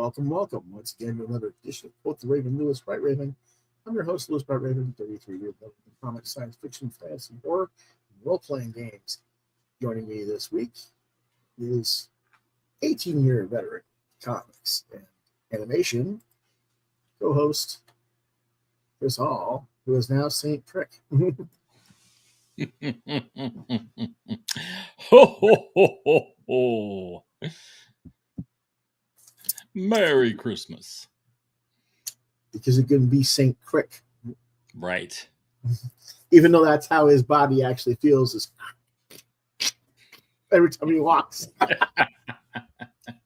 welcome once again to another edition of Quoth the Raven, Lewis Bright Raven. I'm your host, Lewis Bright Raven, 33 years old in comics, science fiction, fantasy, horror, and role-playing games. Joining me this week is 18-year veteran comics and animation co-host Chris Hall, who is now Saint Prick. Ho, ho, ho, ho, ho. Merry Christmas. Because it couldn't be Saint Crick. Right. Even though that's how his body actually feels is every time he walks.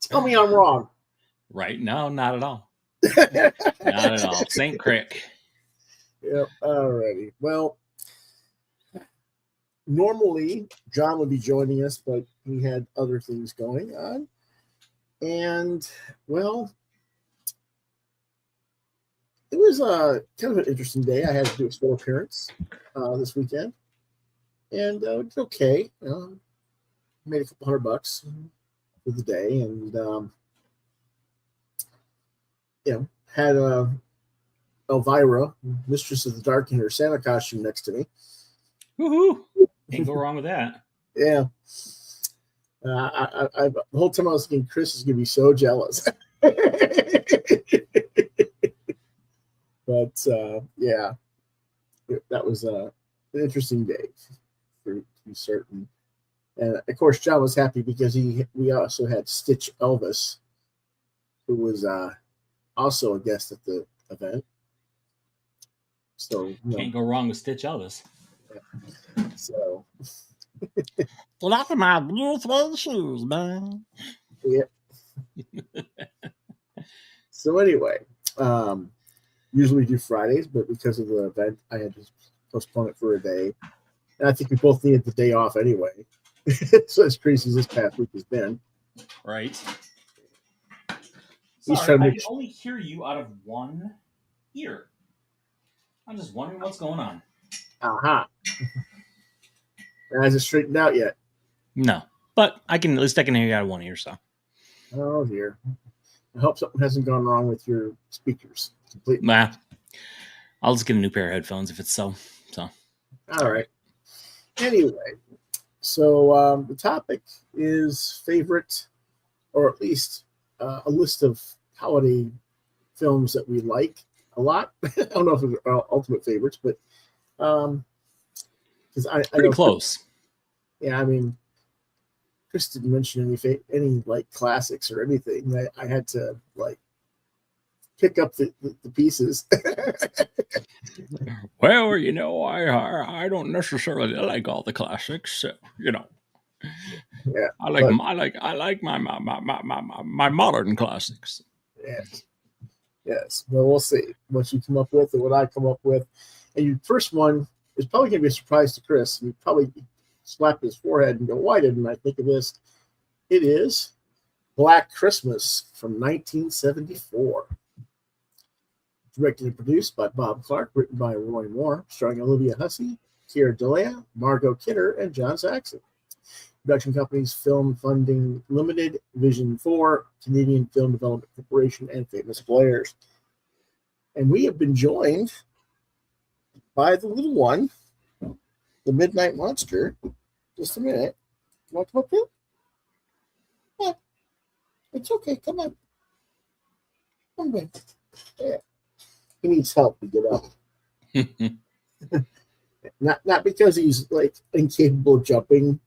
Tell me I'm wrong. Right. No, not at all. Not at all. Saint Crick. Yep. Alrighty. Well, normally John would be joining us, but he had other things going on. And, well, it was kind of an interesting day. I had to do a store appearance this weekend. And it's okay. Made a couple $100 for the day. And, had Elvira, Mistress of the Dark, in her Santa costume next to me. Woohoo! Can't go wrong with that. Yeah. The whole time I was thinking Chris is going to be so jealous. But, yeah, that was an interesting day, to be certain. And, of course, John was happy because we also had Stitch Elvis, who was also a guest at the event. So can't go wrong with Stitch Elvis. Yeah. So look at my blue suede shoes, man. Yeah. So anyway, usually we do Fridays, but because of the event, I had to postpone it for a day. And I think we both needed the day off anyway. So as crazy as this past week has been. Right. He's Sorry, trying I to can only hear you out of one ear. I'm just wondering what's going on. Aha. Hasn't straightened out yet. No, but at least I can hear you out of one ear, so. Oh dear. I hope something hasn't gone wrong with your speakers completely. Nah. I'll just get a new pair of headphones if it's so. All right. Anyway, so the topic is favorite, or at least a list of holiday films that we like a lot. I don't know if it's our ultimate favorites, but because I pretty know close. Yeah, I mean, Chris didn't mention any like classics or anything. I had to like pick up the pieces. Well, I don't necessarily like all the classics, so, Yeah, I like my modern classics. Yes. Well, we'll see what you come up with and what I come up with. And your first one is probably going to be a surprise to Chris. You probably slap his forehead and go, "Why didn't I think of this?" It is Black Christmas from 1974. Directed and produced by Bob Clark, written by Roy Moore, starring Olivia Hussey, Keira Delea, Margot Kidder, and John Saxon. Production companies Film Funding Limited, Vision 4, Canadian Film Development Corporation, and Famous Players. And we have been joined by the little one, the Midnight Monster. Just a minute. You want to come up here? Yeah. It's okay. Come on. Come on. Yeah. He needs help to get up. Not because he's like incapable of jumping,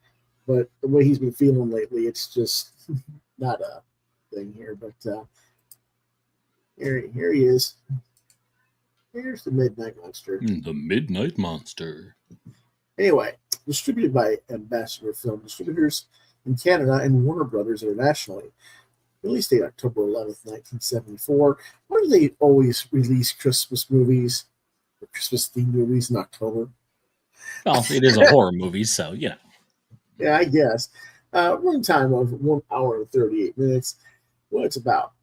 but the way he's been feeling lately, it's just not a thing here. But here he is. Here's the Midnight Monster. The Midnight Monster. Anyway, distributed by Ambassador Film Distributors in Canada and Warner Brothers internationally. Release date October 11th, 1974. Why do they always release Christmas movies, or Christmas-themed movies in October? Well, it is a horror movie, so, Yeah, I guess. Run time of 1 hour and 38 minutes. What it's about.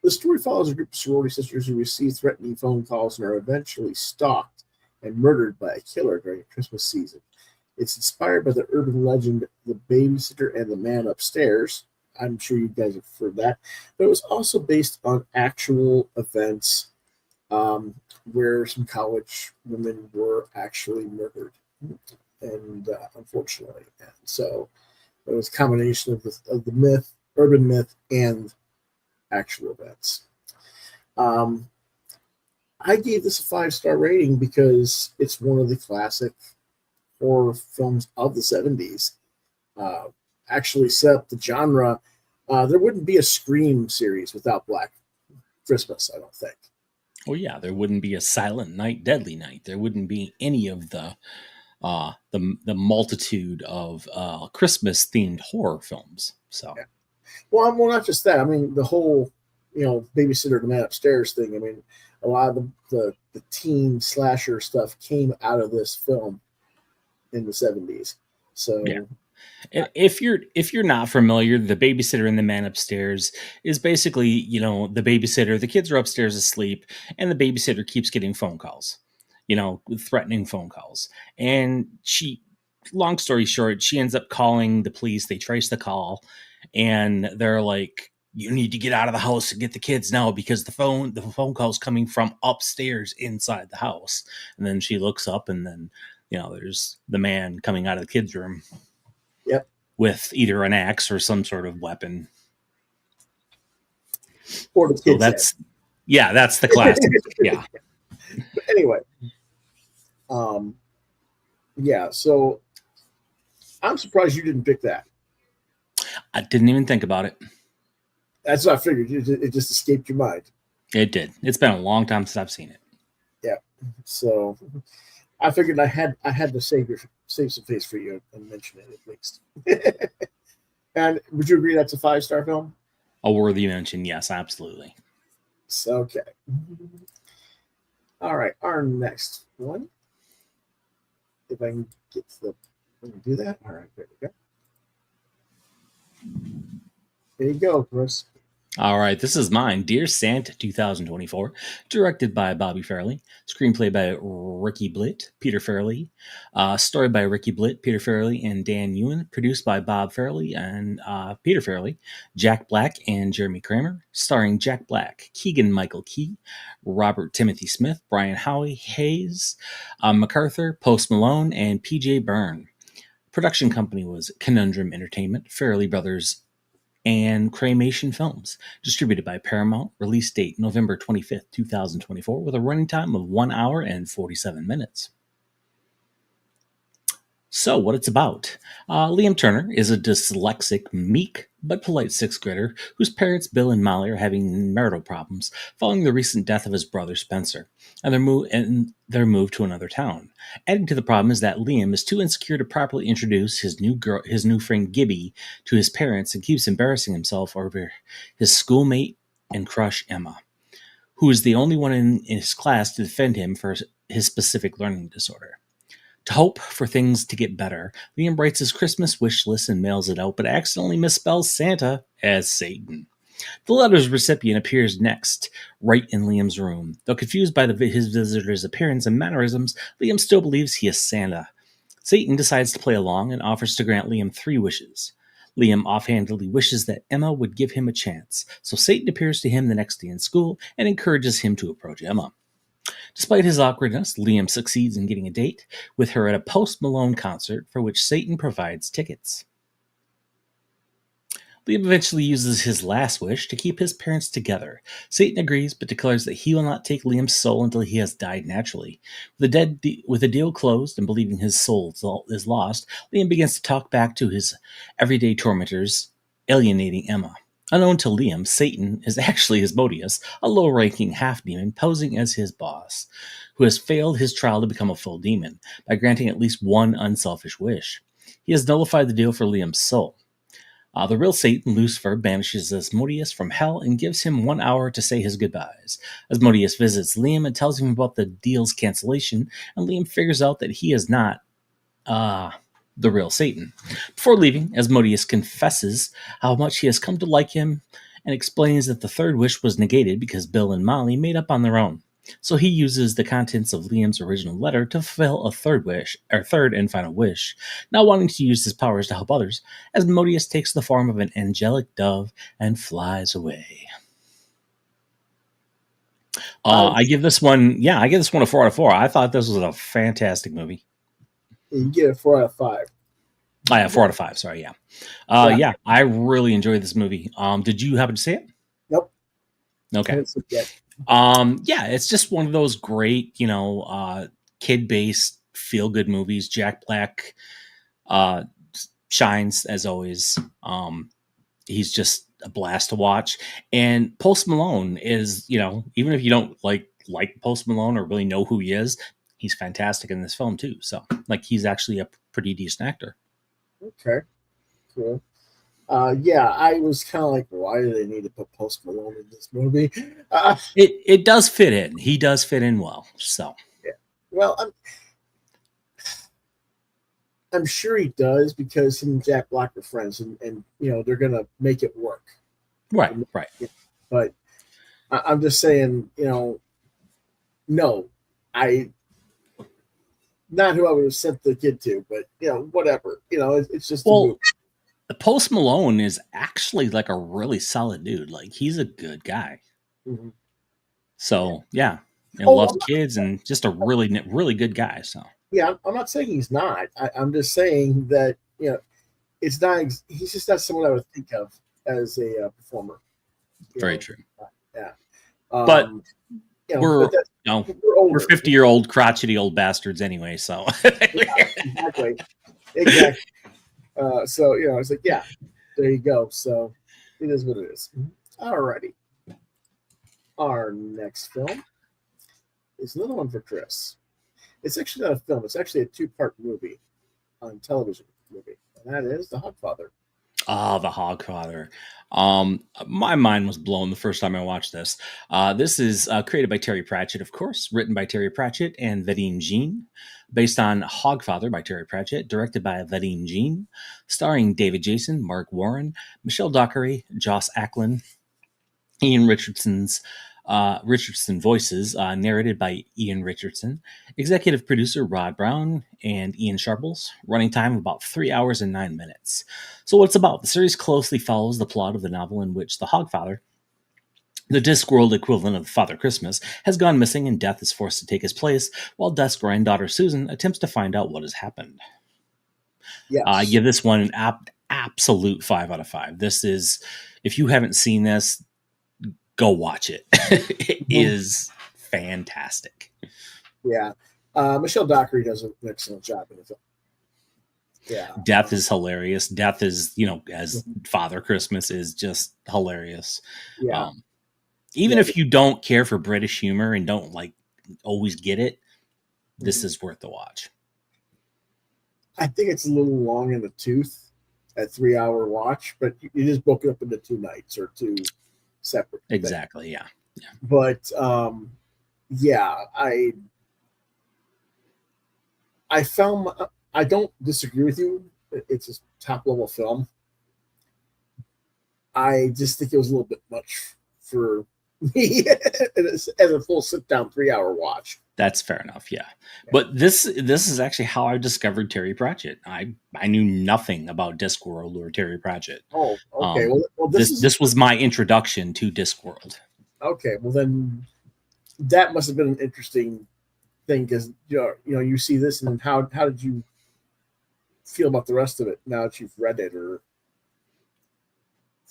The story follows a group of sorority sisters who receive threatening phone calls and are eventually stalked and murdered by a killer during Christmas season. It's inspired by the urban legend The Babysitter and the Man Upstairs, I'm sure you guys have heard that. But it was also based on actual events where some college women were actually murdered, and unfortunately, and so it was a combination of the myth, urban myth, and actual events. Um, I gave this a 5-star rating because it's one of the classic horror films of the 70s. Uh, Actually set up the genre. There wouldn't be a Scream series without Black Christmas, I don't think. Well, yeah, there wouldn't be a Silent Night, Deadly Night. There wouldn't be any of the multitude of Christmas themed horror films. So, Yeah. Well, not just that. I mean, the whole, babysitter the man upstairs thing. I mean, a lot of the teen slasher stuff came out of this film in the 70s. So yeah. If you're not familiar, the babysitter and the man upstairs is basically, the babysitter. The kids are upstairs asleep, and the babysitter keeps getting phone calls, threatening phone calls. And long story short, she ends up calling the police. They trace the call, and they're like, "You need to get out of the house and get the kids now because the phone call is coming from upstairs inside the house." And then she looks up, and then there's the man coming out of the kids' room. Yep. With either an axe or some sort of weapon. Or the kids. So that's the classic. Yeah. But anyway, yeah. So I'm surprised you didn't pick that. I didn't even think about it. That's what I figured. It just escaped your mind. It did. It's been a long time since I've seen it. Yeah. So I figured I had to save some face for you and mention it at least. And would you agree that's a 5-star film? A worthy mention, yes, absolutely. So, okay. All right, our next one. If I can get to do that. All right, there we go. There you go, Chris. All right, this is mine. Dear Santa 2024, directed by Bobby Farrelly, screenplay by Ricky Blitt, Peter Farrelly, story by Ricky Blitt, Peter Farrelly, and Dan Ewan, produced by Bob Farrelly and Peter Farrelly, Jack Black and Jeremy Kramer, starring Jack Black, Keegan-Michael Key, Robert Timothy Smith, Brian Howie Hayes, MacArthur, Post Malone, and PJ Byrne. Production company was Conundrum Entertainment, Farrelly Brothers, and Claymation Films, distributed by Paramount, release date November 25th, 2024, with a running time of 1 hour and 47 minutes. So, what it's about. Liam Turner is a dyslexic, meek, but polite 6th grader whose parents, Bill and Molly, are having marital problems following the recent death of his brother, Spencer, and their move to another town. Adding to the problem is that Liam is too insecure to properly introduce his new friend Gibby to his parents and keeps embarrassing himself over his schoolmate and crush, Emma, who is the only one in his class to defend him for his specific learning disorder. To hope for things to get better, Liam writes his Christmas wish list and mails it out, but accidentally misspells Santa as Satan. The letter's recipient appears next, right in Liam's room. Though confused by his visitor's appearance and mannerisms, Liam still believes he is Santa. Satan decides to play along and offers to grant Liam 3 wishes. Liam offhandedly wishes that Emma would give him a chance, so Satan appears to him the next day in school and encourages him to approach Emma. Despite his awkwardness, Liam succeeds in getting a date with her at a Post Malone concert for which Satan provides tickets. Liam eventually uses his last wish to keep his parents together. Satan agrees, but declares that he will not take Liam's soul until he has died naturally. With the deal closed and believing his soul is lost, Liam begins to talk back to his everyday tormentors, alienating Emma. Unknown to Liam, Satan is actually Asmodeus, a low-ranking half-demon posing as his boss, who has failed his trial to become a full demon by granting at least one unselfish wish. He has nullified the deal for Liam's soul. The real Satan, Lucifer, banishes Asmodeus from hell and gives him 1 hour to say his goodbyes. Asmodeus visits Liam and tells him about the deal's cancellation, and Liam figures out that he is not the real Satan. Before leaving, Asmodeus confesses how much he has come to like him and explains that the 3rd wish was negated because Bill and Molly made up on their own. So he uses the contents of Liam's original letter to fulfill a third and final wish, not wanting to use his powers to help others, as Modius takes the form of an angelic dove and flies away. I give this one a 4 out of 4. I thought this was a fantastic movie. You get a 4 out of 5. I have 4 out of 5. Sorry, yeah. Yeah, I really enjoyed this movie. Did you happen to see it? Nope. Okay. Haven't seen it yet. Yeah, it's just one of those great, kid-based feel-good movies. Jack Black shines as always. He's just a blast to watch. And Post Malone is, even if you don't like Post Malone or really know who he is, he's fantastic in this film too. So, he's actually a pretty decent actor. Okay, cool. Yeah, I was kind of like, why do they need to put Post Malone in this movie? It does fit in. He does fit in well. So, yeah. Well, I'm sure he does because him and Jack Black are friends, and they're gonna make it work. Right. But I'm just saying, no, not who I would have sent the kid to, but whatever. It's just a movie. Post Malone is actually a really solid dude. He's a good guy. Mm-hmm. So yeah, loves kids and just a really, really good guy. So yeah, I'm not saying he's not. I'm just saying that it's not. He's just not someone I would think of as a performer. Very true. Yeah, but we're 50-year-old crotchety old bastards anyway. So exactly. So it's like, yeah, there you go. So it is what it is. Alrighty. Our next film is another one for Chris. It's actually not a film. It's actually a 2-part movie on television movie, and that is The Hogfather. The Hogfather. My mind was blown the first time I watched this. This is created by Terry Pratchett, of course, written by Terry Pratchett and Vadim Jean, based on Hogfather by Terry Pratchett, directed by Vadim Jean, starring David Jason, Mark Warren, Michelle Dockery, Joss Ackland, Ian Richardson voices, narrated by Ian Richardson, executive producer Rod Brown and Ian Sharples, running time of about 3 hours and 9 minutes. So what it's about, the series closely follows the plot of the novel in which the Hogfather, the Discworld equivalent of Father Christmas, has gone missing and Death is forced to take his place, while Death's granddaughter Susan attempts to find out what has happened. Yes. I give this one an absolute 5 out of 5. This is, if you haven't seen this, go watch it. It is fantastic. Yeah. Michelle Dockery does an excellent job in the film. Yeah. Death is hilarious. Death is, as Father Christmas is just hilarious. Yeah. Even if you don't care for British humor and don't always get it, this is worth the watch. I think it's a little long in the tooth, a 3-hour watch, but you just broke it up into 2 nights or 2 separate. Exactly. Things. Yeah. But I found I don't disagree with you. It's a top level film. I just think it was a little bit much for me as a full sit down 3-hour watch. That's fair enough. Yeah. But this is actually how I discovered Terry Pratchett. I knew nothing about Discworld or Terry Pratchett. Oh, okay. Well, this was my introduction to Discworld. Okay. Well, then that must have been an interesting thing because you see this, and how did you feel about the rest of it now that you've read it? Or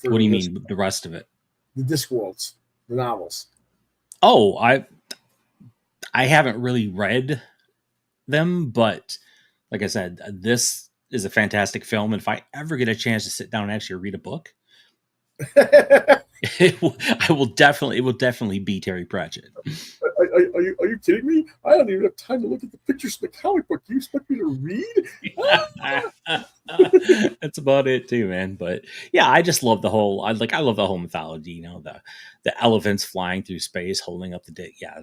what do you mean the rest of it? The Discworlds, the novels. Oh, I haven't really read them, but like I said, this is a fantastic film. And if I ever get a chance to sit down and actually read a book, it will definitely be Terry Pratchett. Are you kidding me? I don't even have time to look at the pictures of the comic book. You expect me to read? That's about it too, man. But yeah, I just love the whole. I love the whole mythology. The elephants flying through space, holding up the day. Yeah,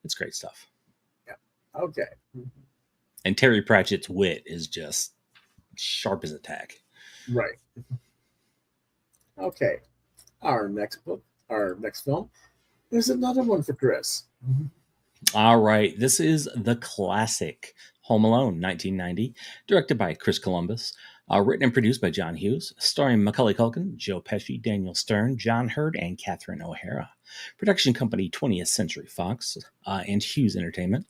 it's great stuff. Yeah. Okay. And Terry Pratchett's wit is just sharp as a tack. Right. Okay. Our next film is another one for Chris. Mhm. All right, this is the classic Home Alone, 1990, directed by Chris Columbus, written and produced by John Hughes, starring Macaulay Culkin, Joe Pesci, Daniel Stern, John Hurd, and Catherine O'Hara. Production company 20th Century Fox and Hughes Entertainment.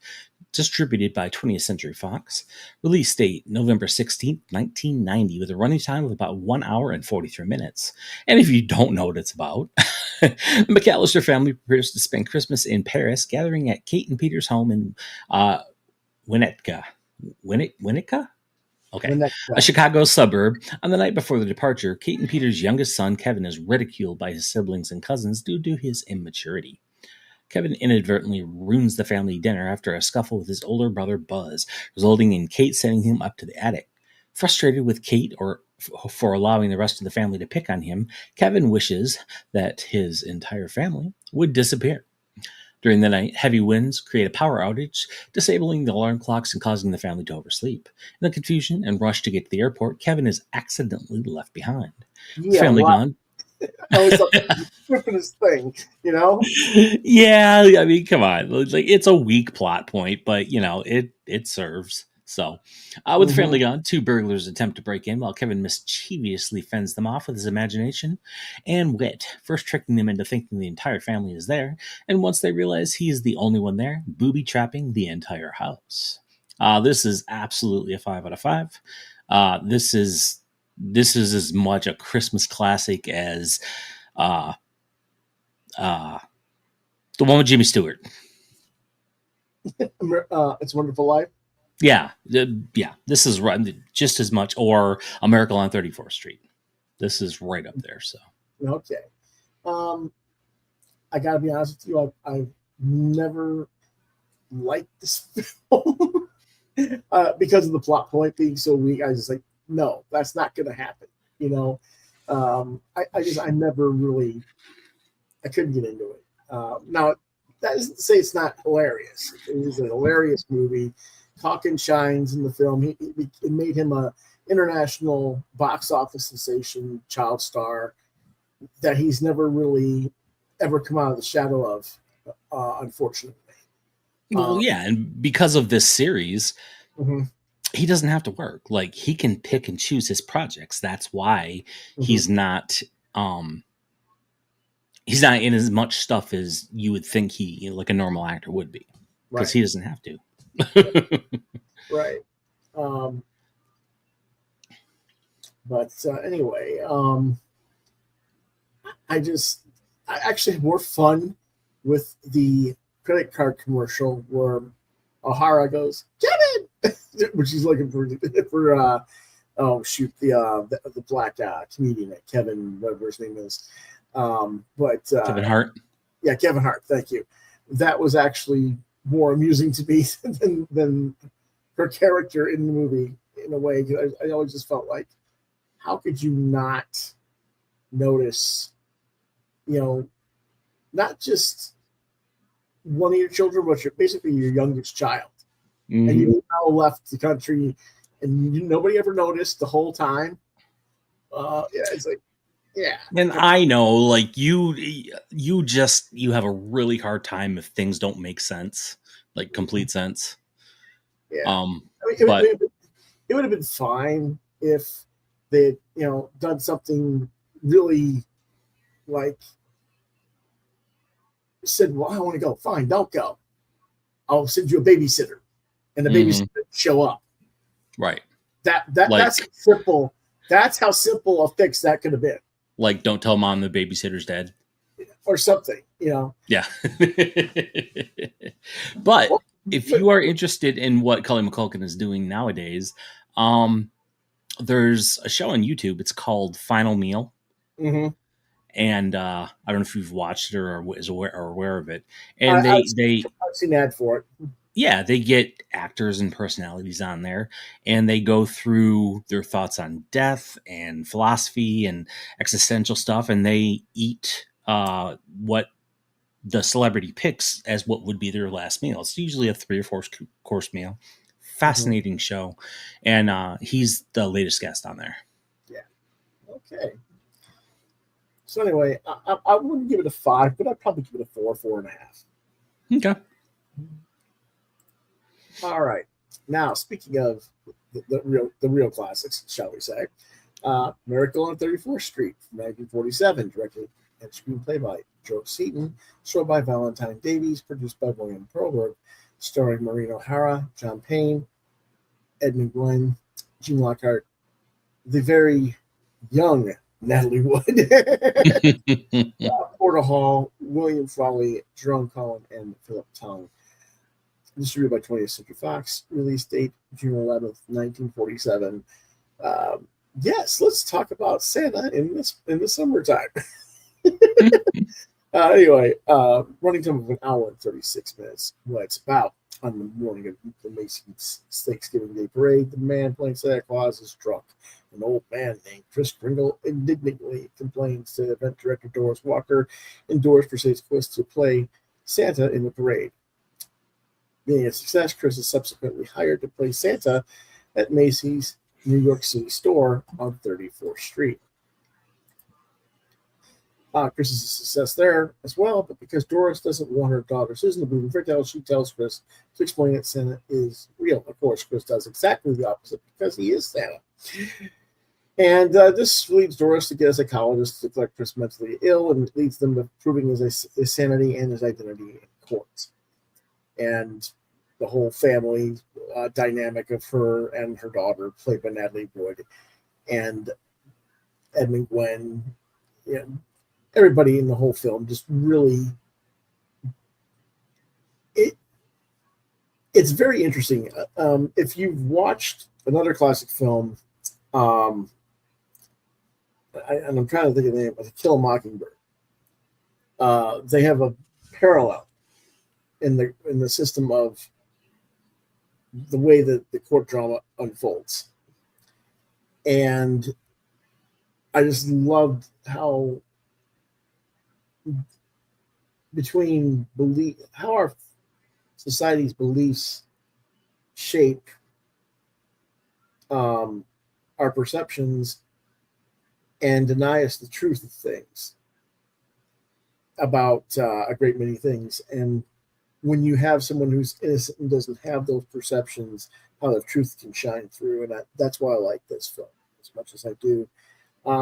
Distributed by 20th Century Fox. Release date November 16th, 1990, with a running time of about 1 hour and 43 minutes. And if you don't know what it's about, the McAllister family prepares to spend Christmas in Paris, gathering at Kate and Peter's home in Winnetka. Winnetka? Okay. A Chicago suburb. On the night before the departure, Kate and Peter's youngest son, Kevin, is ridiculed by his siblings and cousins due to his immaturity. Kevin inadvertently ruins the family dinner after a scuffle with his older brother Buzz, resulting in Kate sending him up to the attic. Frustrated with Kate for allowing the rest of the family to pick on him, Kevin wishes that his entire family would disappear. During the night, heavy winds create a power outage, disabling the alarm clocks and causing the family to oversleep. In the confusion and rush to get to the airport, Kevin is accidentally left behind. With family gone. I always thought flipping his thing, you know? Yeah, I mean, come on. Like, it's a weak plot point, but it serves. So, with the family gone, two burglars attempt to break in while Kevin mischievously fends them off with his imagination and wit, first tricking them into thinking the entire family is there, and once they realize he is the only one there, booby trapping the entire house. This is absolutely a 5 out of 5. This is as much a Christmas classic as uh, the one with Jimmy Stewart. It's a Wonderful Life. Yeah. This is just as much, or A Miracle on 34th Street. This is right up there. So okay. I gotta be honest with you. I've never liked this film because of the plot point being so weak. I was just like, no, that's not gonna happen. You know, I never really, I couldn't get into it. Now, that isn't to say it's not hilarious. It is a hilarious movie. Hawkins shines in the film. It made him a international box office sensation, child star that he's never really ever come out of the shadow of, unfortunately. Well, yeah, and because of this series, he doesn't have to work. Like, he can pick and choose his projects. That's why he's not in as much stuff as you would think like a normal actor would be, because he doesn't have to. Right. But anyway, I actually had more fun with the credit card commercial where O'Hara goes, Kevin, when she's looking for the black comedian, Kevin, whatever his name is. Kevin Hart. Yeah, Kevin Hart. Thank you. That was actually more amusing to me than her character in the movie, in a way. I always just felt like, how could you not notice, not just one of your children, but basically your youngest child. Mm-hmm. And you now left the country and nobody ever noticed the whole time. It's like, yeah. And I know, like, you have a really hard time if things don't make sense, like complete sense. Yeah. It would have been fine if they, done something really, like, said, well, I want to go. Fine, don't go. I'll send you a babysitter, and the babysitter show up. Right. That's simple. That's how simple a fix that could have been. Like, don't tell mom the babysitter's dead, or something. Yeah. But if you are interested in what Macaulay Culkin is doing nowadays, there's a show on YouTube. It's called Final Meal. Mm-hmm. And I don't know if you've watched it or is aware of it. And I've seen an ad for it. Yeah, they get actors and personalities on there, and they go through their thoughts on death and philosophy and existential stuff, and they eat what the celebrity picks as what would be their last meal. It's usually a 3 or 4 course meal. Fascinating show, and he's the latest guest on there. Yeah. Okay. So anyway, I wouldn't give it a 5, but I'd probably give it a 4, 4.5. Okay. All right. Now, speaking of the real classics, shall we say, Miracle on 34th Street from 1947, directed and screenplay by Joe Seaton, shown by Valentine Davies, produced by William Perlberg, starring Maureen O'Hara, John Payne, Edmund Gwenn, Gene Lockhart, the very young Natalie Wood, Porter Hall, William Frawley, Jerome Collin, and Philip Tongue. Distributed by 20th Century Fox. Release date June 11th, 1947. Yes, let's talk about Santa in the summertime. Anyway, running time of an hour and 36 minutes. Well, it's about on the morning of the Macy's Thanksgiving Day Parade. The man playing Santa Claus is drunk. An old man named Chris Kringle indignantly complains to event director Doris Walker and Doris persuades Chris to play Santa in the parade. Being a success, Chris is subsequently hired to play Santa at Macy's New York City store on 34th Street. Chris is a success there as well, but because Doris doesn't want her daughter Susan to believe in fairy tales, she tells Chris to explain that Santa is real. Of course, Chris does exactly the opposite because he is Santa. And this leads Doris to get a psychologist to declare Chris mentally ill, and leads them to proving his sanity and his identity in court. And the whole family dynamic of her and her daughter, played by Natalie Wood, and Edmund Gwenn, everybody in the whole film just really, it's very interesting. If you've watched another classic film, and I'm trying to think of the name, To Kill a Mockingbird, they have a parallel in the system of the way that the court drama unfolds. And I just loved how how our society's beliefs shape our perceptions and deny us the truth of things about a great many things. And when you have someone who's innocent and doesn't have those perceptions, how the truth can shine through. And that's why I like this film as much as I do.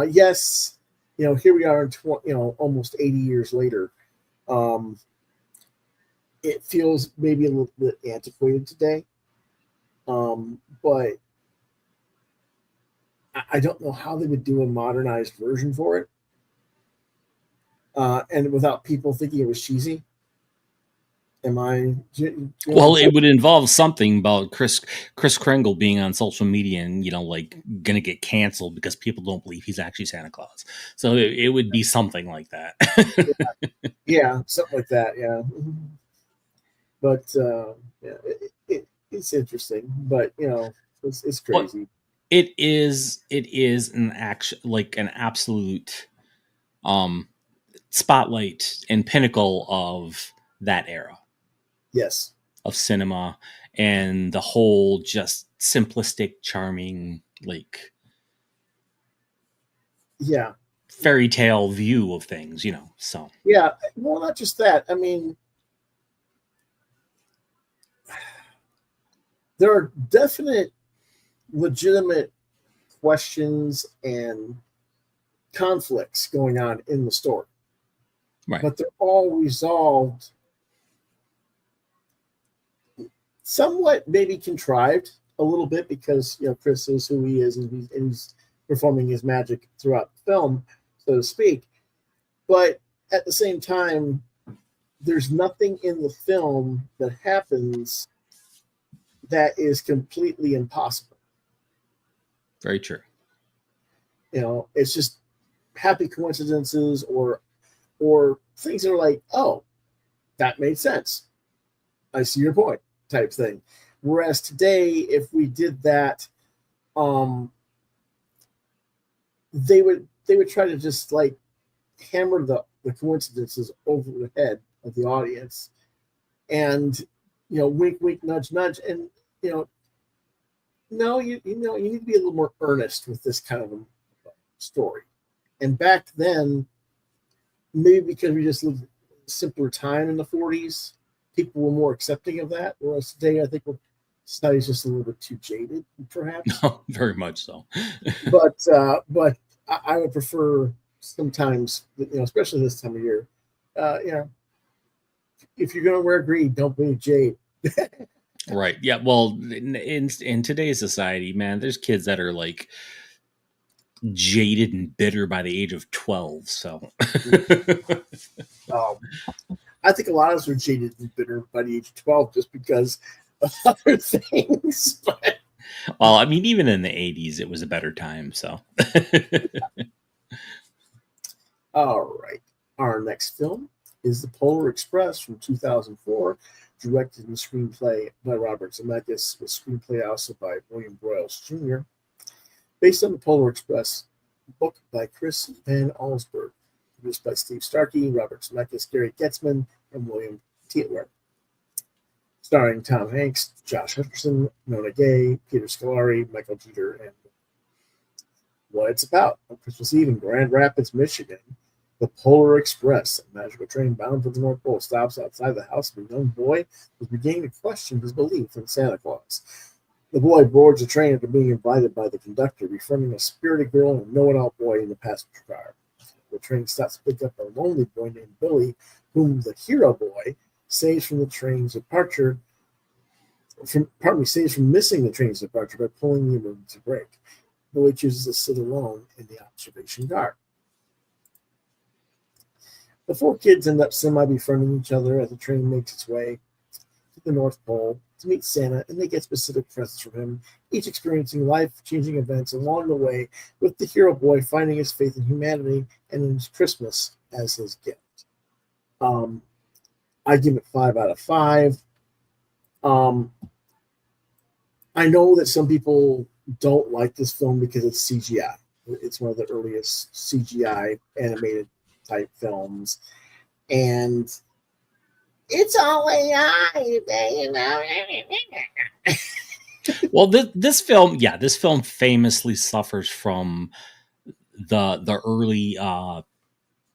Yes, here we are in almost 80 years later. It feels maybe a little bit antiquated today. But I don't know how they would do a modernized version for it. And without people thinking it was cheesy. Well, it would involve something about Chris Kringle being on social media and gonna get canceled because people don't believe he's actually Santa Claus. So it would be something like that. Yeah, something like that. Yeah, but it's interesting. But it's crazy. Well, it is an absolute spotlight and pinnacle of that era. Yes. Of cinema and the whole just simplistic, charming, fairy tale view of things, so. Yeah. Well, not just that. I mean, there are definite, legitimate questions and conflicts going on in the story. Right. But they're all resolved somewhat maybe contrived a little bit because Chris is who he is and he's performing his magic throughout the film, so to speak. But at the same time, there's nothing in the film that happens that is completely impossible. Very true. It's just happy coincidences or things that are like, oh, that made sense. I see your point. Type thing. Whereas today, if we did that, they would try to just hammer the coincidences over the head of the audience, and wink, wink, nudge, nudge, and no, you need to be a little more earnest with this kind of a story. And back then, maybe because we just lived a simpler time in the 40s, people were more accepting of that. Whereas today, I think society's just a little bit too jaded, perhaps. Very much so. But I would prefer sometimes, especially this time of year, if you're gonna wear green, don't be jade. Right. Yeah. Well, in today's society, man, there's kids that are like jaded and bitter by the age of 12. So, Um, I think a lot of us are jaded and bitter by the age of 12 just because of other things. But well, I mean, even in the 80s, it was a better time. So, all right, our next film is The Polar Express from 2004, directed and screenplay by Robert Zemeckis, with screenplay also by William Broyles Jr., based on The Polar Express, book by Chris Van Allsburg, produced by Steve Starkey, Robert Zemeckis, Gary Getzman, and William Tietler. Starring Tom Hanks, Josh Hutcherson, Nona Gay, Peter Scolari, Michael Jeter, and what it's about. On Christmas Eve in Grand Rapids, Michigan, the Polar Express, a magical train bound for the North Pole, stops outside the house of a young boy who's beginning to question his belief in Santa Claus. The boy boards the train after being invited by the conductor, befriending a spirited girl and a know-it-all boy in the passenger car. The train stops to pick up a lonely boy named Billy, whom the hero boy saves from the train's departure. Saves from missing the train's departure by pulling the emergency brake. Billy chooses to sit alone in the observation car. The four kids end up semi-befriending each other as the train makes its way to the North Pole to meet Santa, and they get specific presents from him, each experiencing life-changing events along the way, with the hero boy finding his faith in humanity and in his Christmas as his gift. I give it 5 out of 5. I know that some people don't like this film because it's CGI. It's one of the earliest CGI animated type films, and it's all AI. well, this film famously suffers from the early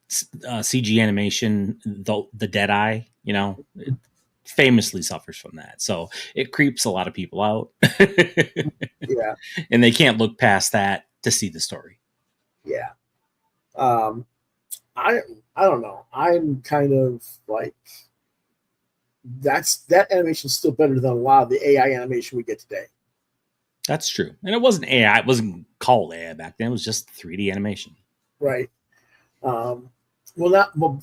CG animation, the dead eye. It famously suffers from that, so it creeps a lot of people out. Yeah, and they can't look past that to see the story. yeah. I don't know. I'm kind of like that animation's still better than a lot of the AI animation we get today. That's true, and it wasn't AI. It wasn't called AI back then. It was just 3D animation. Right. Well,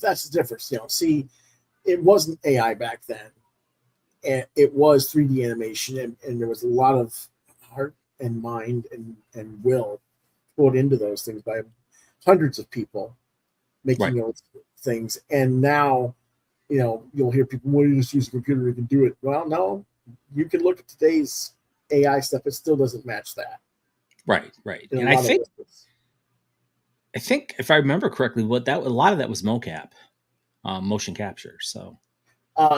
that's the difference. See, it wasn't AI back then, and it was 3D animation, and there was a lot of heart and mind and will put into those things by hundreds of people making those things. And now, you'll hear people, well, you just use a computer, you can do it. Well, no, you can look at today's AI stuff, it still doesn't match that. Right. And I think if I remember correctly, a lot of that was mocap, motion capture. So,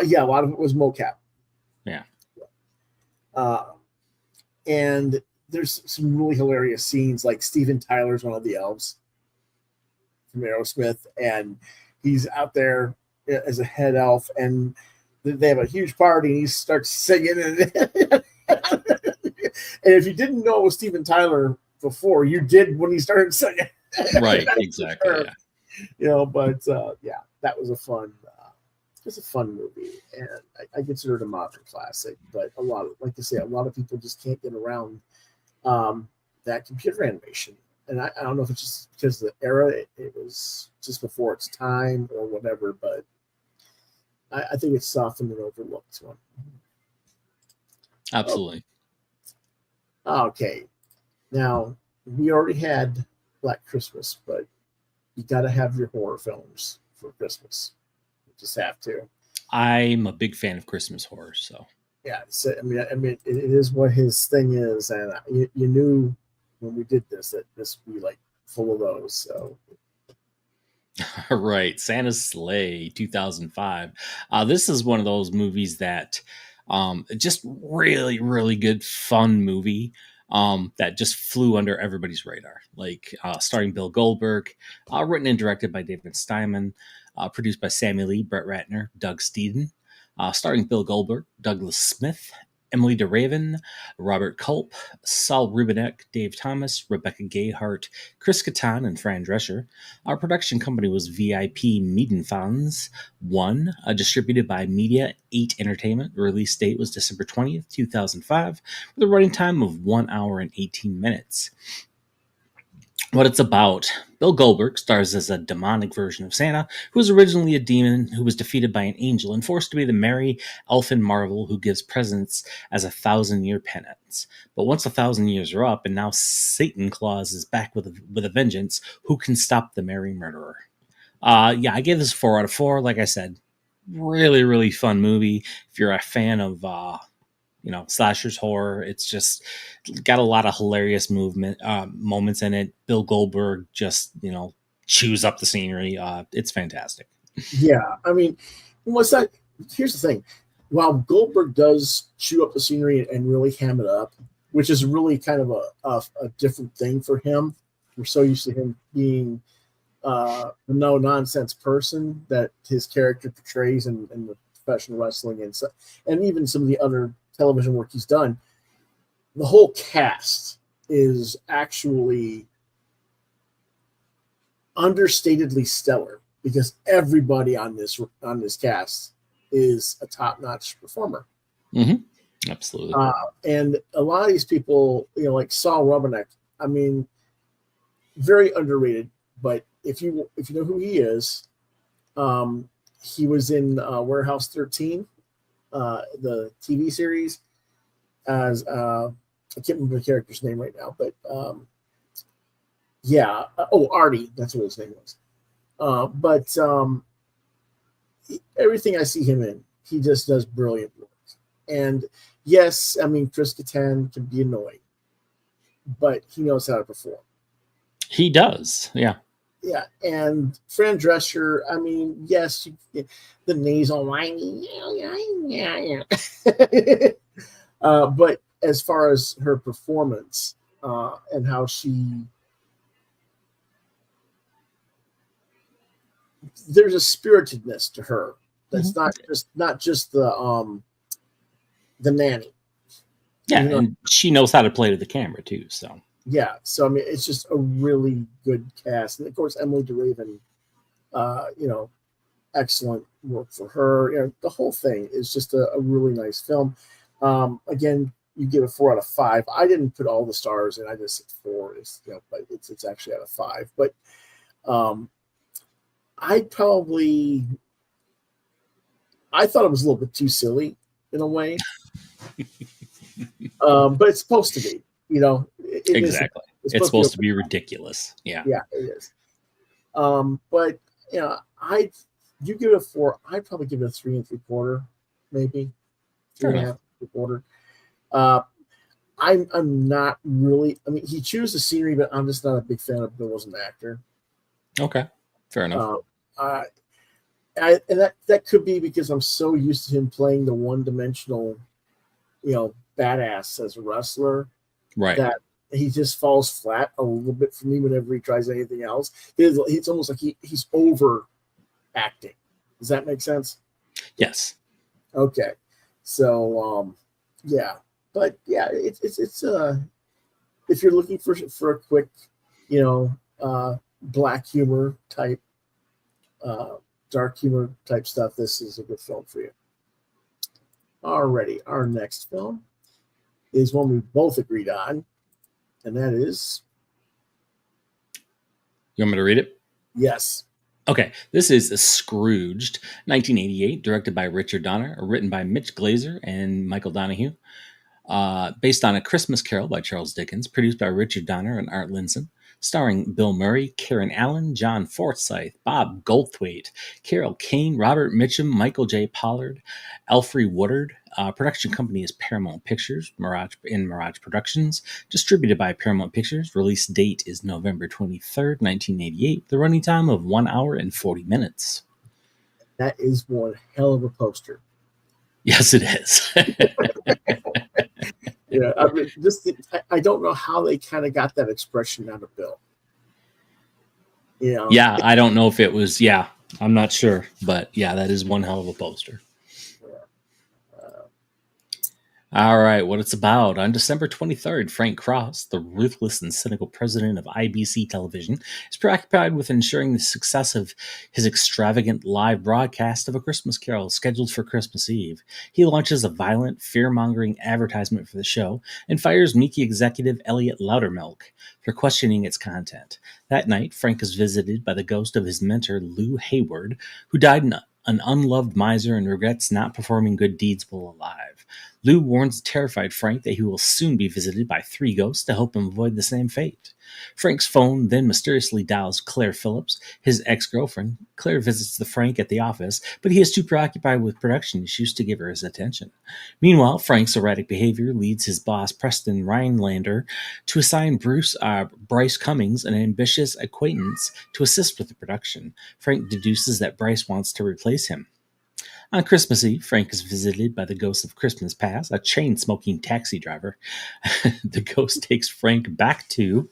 yeah, a lot of it was mocap. Yeah. And there's some really hilarious scenes, like Steven Tyler's one of the elves from Aerosmith, and he's out there as a head elf, and they have a huge party, and he starts singing. And if you didn't know it was Steven Tyler before, you did when he started singing. Right, exactly. Yeah. But that was a fun. It's a fun movie, and I consider it a modern classic. But a lot of people just can't get around that computer animation. And I don't know if it's just because of the era, it was just before its time or whatever, but I think it's softened and overlooked one. Absolutely. Okay. Now, we already had Black Christmas, but you got to have your horror films for Christmas. You just have to. I'm a big fan of Christmas horror, so. Yeah. So, I mean, it is what his thing is, and you knew when we did this that this would be like full of those. So right, Santa's Sleigh 2005. This is one of those movies that just really, really good fun movie that just flew under everybody's radar. Like starring Bill Goldberg, written and directed by David Steinman, produced by Sammy Lee, Brett Ratner, Doug Steeden. starring Bill Goldberg, Douglas Smith, Emily DeRaven, Robert Culp, Saul Rubinek, Dave Thomas, Rebecca Gayhart, Chris Kattan, and Fran Drescher. Our production company was VIP Miedenfans 1, distributed by Media 8 Entertainment. The release date was December 20th, 2005, with a running time of 1 hour and 18 minutes. What it's about. Bill Goldberg stars as a demonic version of Santa, who was originally a demon who was defeated by an angel and forced to be the merry elfin marvel who gives presents as a 1,000-year penance. But once 1,000 years are up, and now Satan Claus is back with a vengeance, who can stop the merry murderer? I gave this a 4 out of 4. Like I said, really, really fun movie. If you're a fan of slashers horror, it's just got a lot of hilarious moments in it. Bill Goldberg just chews up the scenery. It's fantastic. Yeah, I mean, what's that? Here's the thing: while Goldberg does chew up the scenery and really ham it up, which is really kind of a different thing for him. We're so used to him being a no nonsense person that his character portrays in the professional wrestling and even some of the other television work he's done. The whole cast is actually understatedly stellar because everybody on this cast is a top-notch performer. Mm-hmm. Absolutely. And a lot of these people, like Saul Rubinek, I mean, very underrated. But if you know who he is, he was in Warehouse 13. The TV series as I can't remember the character's name right now, but Artie, that's what his name was. Everything I see him in, he just does brilliant work. And yes, I mean, Chris Kattan can be annoying, but he knows how to perform. He does, yeah. Yeah, and Fran Drescher, I mean, yes, the nasal whining, yeah. But as far as her performance and how there's a spiritedness to her that's not just the nanny. Yeah, and she knows how to play to the camera too, so. Yeah, so I mean, it's just a really good cast, and of course, Emily DeRaven, excellent work for her. The whole thing is just a really nice film. Again, you give a 4 out of 5. I didn't put all the stars in; I just said 4. But it's actually out of 5. But I thought it was a little bit too silly in a way, but it's supposed to be. Exactly. It's supposed to be ridiculous. Yeah. Yeah, it is. But you give it a 4. I'd probably give it a 3 3/4, maybe. 3.5 3/4. I'm not really. I mean, he chews the scenery, but I'm just not a big fan of Bill as an actor. Okay, fair enough. And that could be because I'm so used to him playing the one-dimensional, badass as a wrestler, right? That he just falls flat a little bit for me whenever he tries anything else. It's almost like he's over acting. Does that make sense? Yes. Okay. So yeah, but yeah, it's if you're looking for a quick, black humor type, dark humor type stuff, this is a good film for you. Alrighty, our next film is one we both agreed on, and that is. You want me to read it? Yes. Okay, this is Scrooged, 1988, directed by Richard Donner, written by Mitch Glazer and Michael Donahue, based on A Christmas Carol by Charles Dickens, produced by Richard Donner and Art Linson, starring Bill Murray, Karen Allen, John Forsythe, Bob Goldthwait, Carol Kane, Robert Mitchum, Michael J. Pollard, Alfre Woodard. Production company is Paramount Pictures, Mirage Productions, distributed by Paramount Pictures. Release date is November 23rd, 1988, the running time of 1 hour and 40 minutes. That is one hell of a poster. Yes, it is. Yeah, I mean, I don't know how they kind of got that expression out of Bill. Yeah, I don't know if it was. Yeah, I'm not sure, but yeah, that is one hell of a poster. Yeah. All right, what it's about. On December 23rd, Frank Cross, the ruthless and cynical president of IBC Television, is preoccupied with ensuring the success of his extravagant live broadcast of A Christmas Carol scheduled for Christmas Eve. He launches a violent, fear-mongering advertisement for the show and fires Meeky executive Elliot Loudermilk for questioning its content. That night, Frank is visited by the ghost of his mentor, Lou Hayward, who died an unloved miser and regrets not performing good deeds while alive. Lou warns the terrified Frank that he will soon be visited by 3 ghosts to help him avoid the same fate. Frank's phone then mysteriously dials Claire Phillips, his ex-girlfriend. Claire visits the Frank at the office, but he is too preoccupied with production issues to give her his attention. Meanwhile, Frank's erratic behavior leads his boss, Preston Rhinelander, to assign Bryce Cummings, an ambitious acquaintance, to assist with the production. Frank deduces that Bryce wants to replace him. On Christmas Eve, Frank is visited by the ghost of Christmas Past, a chain-smoking taxi driver. The ghost takes Frank back to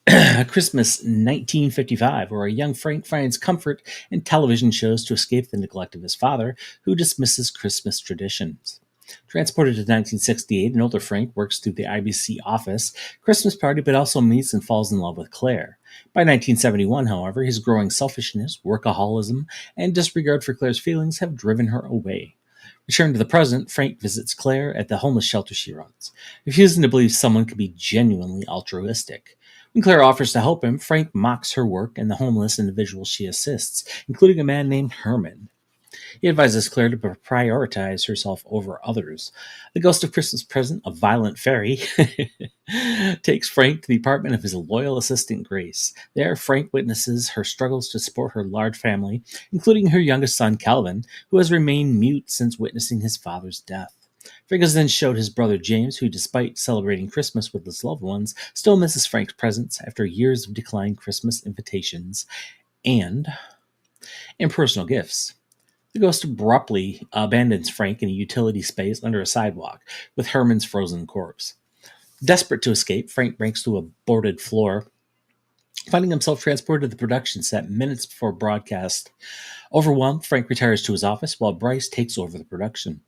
Christmas 1955, where a young Frank finds comfort in television shows to escape the neglect of his father, who dismisses Christmas traditions. Transported to 1968, an older Frank works through the IBC office Christmas party, but also meets and falls in love with Claire. By 1971, however, his growing selfishness, workaholism, and disregard for Claire's feelings have driven her away. Returned to the present, Frank visits Claire at the homeless shelter she runs, refusing to believe someone can be genuinely altruistic. When Claire offers to help him, Frank mocks her work and the homeless individuals she assists, including a man named Herman. He advises Claire to prioritize herself over others. The ghost of Christmas Present, a violent fairy, takes Frank to the apartment of his loyal assistant Grace. There, Frank witnesses her struggles to support her large family, including her youngest son, Calvin, who has remained mute since witnessing his father's death. Frank is then showed his brother James, who, despite celebrating Christmas with his loved ones, still misses Frank's presence after years of declined Christmas invitations and impersonal gifts. The ghost abruptly abandons Frank in a utility space under a sidewalk, with Herman's frozen corpse. Desperate to escape, Frank breaks through a boarded floor, finding himself transported to the production set minutes before broadcast. Overwhelmed, Frank retires to his office while Bryce takes over the production.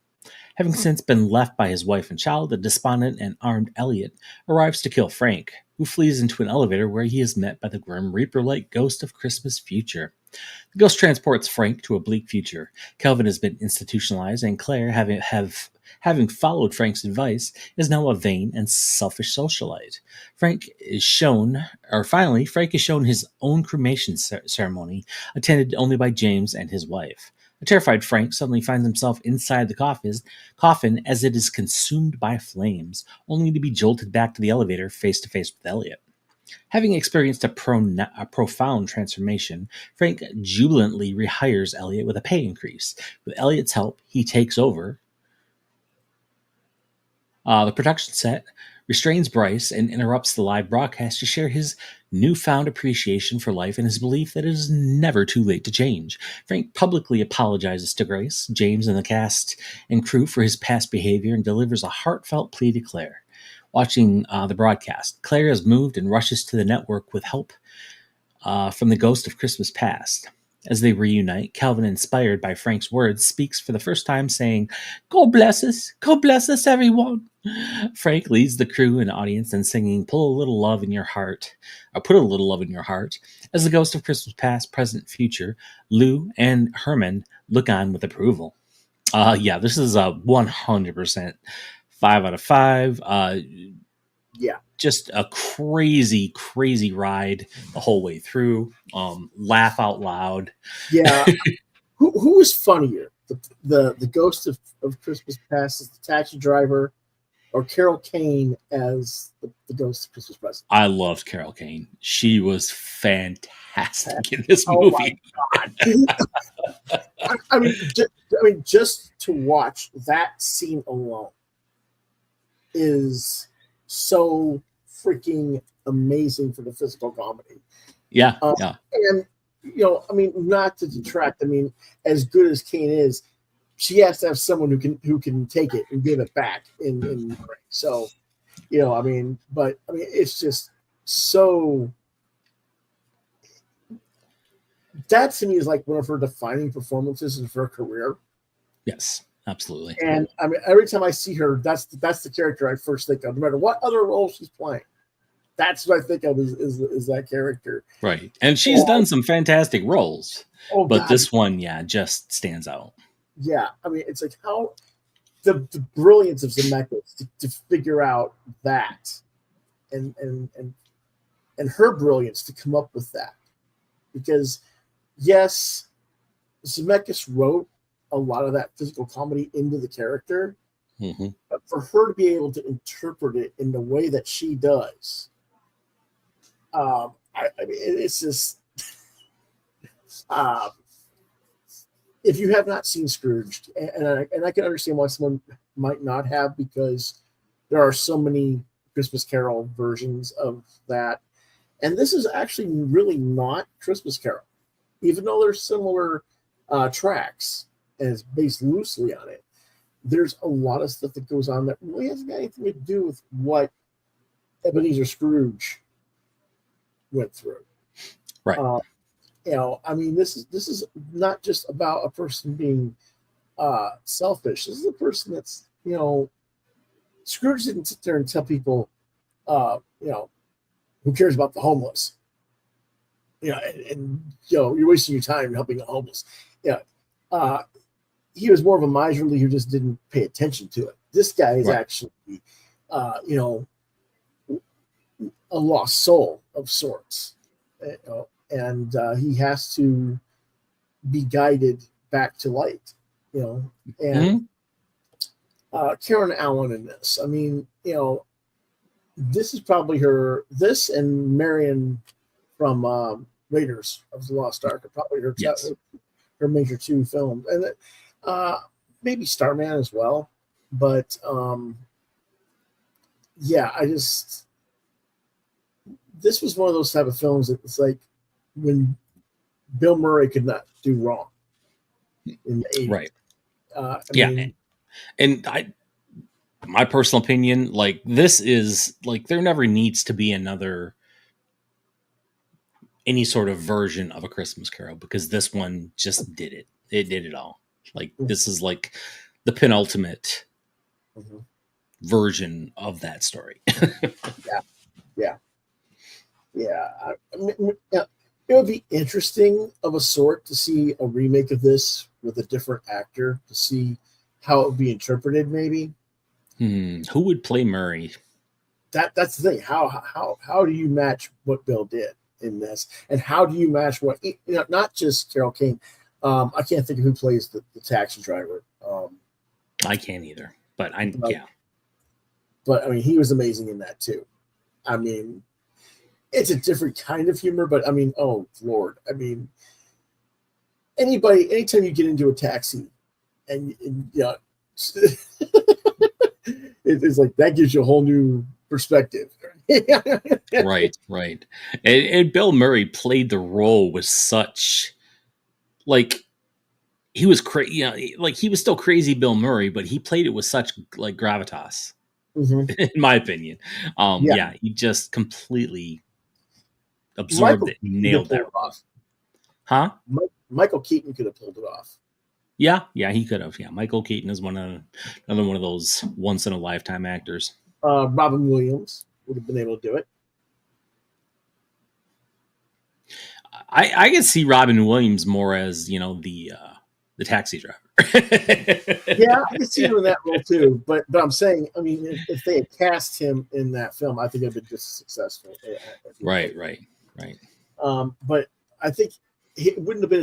Having since been left by his wife and child, the despondent and armed Elliot arrives to kill Frank, who flees into an elevator where he is met by the Grim Reaper-like ghost of Christmas future. The ghost transports Frank to a bleak future. Calvin has been institutionalized, and Claire, having followed Frank's advice, is now a vain and selfish socialite. Frank is shown his own cremation ceremony, attended only by James and his wife. A terrified Frank suddenly finds himself inside the coffin as it is consumed by flames, only to be jolted back to the elevator face to face with Elliot. Having experienced a profound transformation, Frank jubilantly rehires Elliot with a pay increase. With Elliot's help, he takes over the production set, restrains Bryce, and interrupts the live broadcast to share his newfound appreciation for life and his belief that it is never too late to change. Frank publicly apologizes to Grace, James, and the cast and crew for his past behavior and delivers a heartfelt plea to Claire. Watching the broadcast, Claire is moved and rushes to the network with help from the ghost of Christmas Past. As they reunite, Calvin, inspired by Frank's words, speaks for the first time, saying, God bless us, everyone." Frank leads the crew and audience in singing Put a Little Love in Your Heart, as the ghost of Christmas Past, Present, Future, Lou, and Herman look on with approval. This is a 100% 5 out of 5. Yeah. Just a crazy ride the whole way through. Laugh out loud. Yeah. Who was funnier? The ghost of Christmas Past as the taxi driver, or Carol Kane as the ghost of Christmas Present? I loved Carol Kane. She was fantastic in this movie. Oh my God. I mean, just to watch that scene alone is so freaking amazing for the physical comedy. Yeah. And not to detract. I mean, as good as Kane is, she has to have someone who can take it and give it back in so, it's just so. That to me is like one of her defining performances in her career. Yes. Absolutely. And I mean, every time I see her, that's the character I first think of, no matter what other role she's playing. That's what I think of is that character. Right. And she's done some fantastic roles, Oh but God, this one, just stands out. yeah. I mean, it's like how the brilliance of Zemeckis to figure out that, and her brilliance to come up with that, because yes, Zemeckis wrote a lot of that physical comedy into the character, Mm-hmm. but for her to be able to interpret it in the way that she does, I mean, it's just if you have not seen Scrooged, and I can understand why someone might not have, because there are so many Christmas Carol versions of that, and this is actually really not Christmas Carol, even though there's similar tracks and it's based loosely on it. There's a lot of stuff that goes on that really hasn't got anything to do with what Ebenezer Scrooge went through. Right. I mean, this is not just about a person being selfish. This is a person that's, Scrooge didn't sit there and tell people, who cares about the homeless? And you're wasting your time helping the homeless. He was more of a miserly who just didn't pay attention to it. This guy is actually, a lost soul of sorts. And he has to be guided back to light, and Karen Allen in this. I mean, this is probably this and Marion from Raiders of the Lost Ark are probably her major two films, and maybe Starman as well. But this was one of those type of films that it's like when Bill Murray could not do wrong in the 80s. Right. mean, and my personal opinion, like, this is like, there never needs to be any sort of version of A Christmas Carol, because this one just did it. It did it all. Like, this is like the penultimate version of that story. It would be interesting of a sort to see a remake of this with a different actor, to see how it would be interpreted. Maybe Who would play Murray? That's the thing. How do you match what Bill did in this, and how do you match what not just Carol King? I can't think of who plays the taxi driver. I can't either, but But I mean, he was amazing in that too. I mean, it's a different kind of humor, but I mean, oh Lord, I mean, anytime you get into a taxi, and it's like that gives you a whole new perspective. Right. And Bill Murray played the role with such, like, he was crazy. Like, he was still crazy Bill Murray, but he played it with such, like, gravitas, in my opinion. He just completely absorbed it, nailed that off. Huh? Michael Keaton could have pulled it off. Yeah, he could have. Yeah, Michael Keaton is another one of those once in a lifetime actors. Robin Williams would have been able to do it. I could see Robin Williams more as, the taxi driver. Yeah, I could see him in that role too. But I'm saying, I mean, if they had cast him in that film, I think it'd been just successful. Right. But I think it wouldn't have been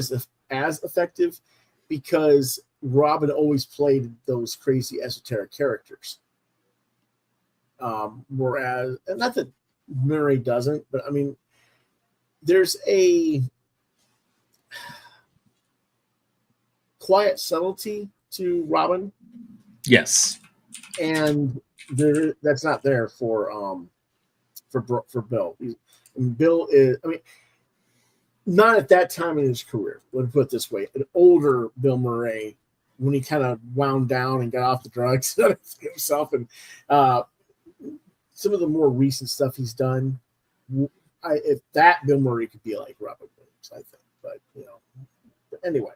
as effective, because Robin always played those crazy esoteric characters. Whereas, and not that Murray doesn't, but I mean, there's a quiet subtlety to Robin. Yes. And that's not there for Bill. And Bill is, I mean, not at that time in his career. Let's put it this way: an older Bill Murray, when he kind of wound down and got off the drugs himself, and some of the more recent stuff he's done, if that Bill Murray could be like Robin Williams, I think. But anyway,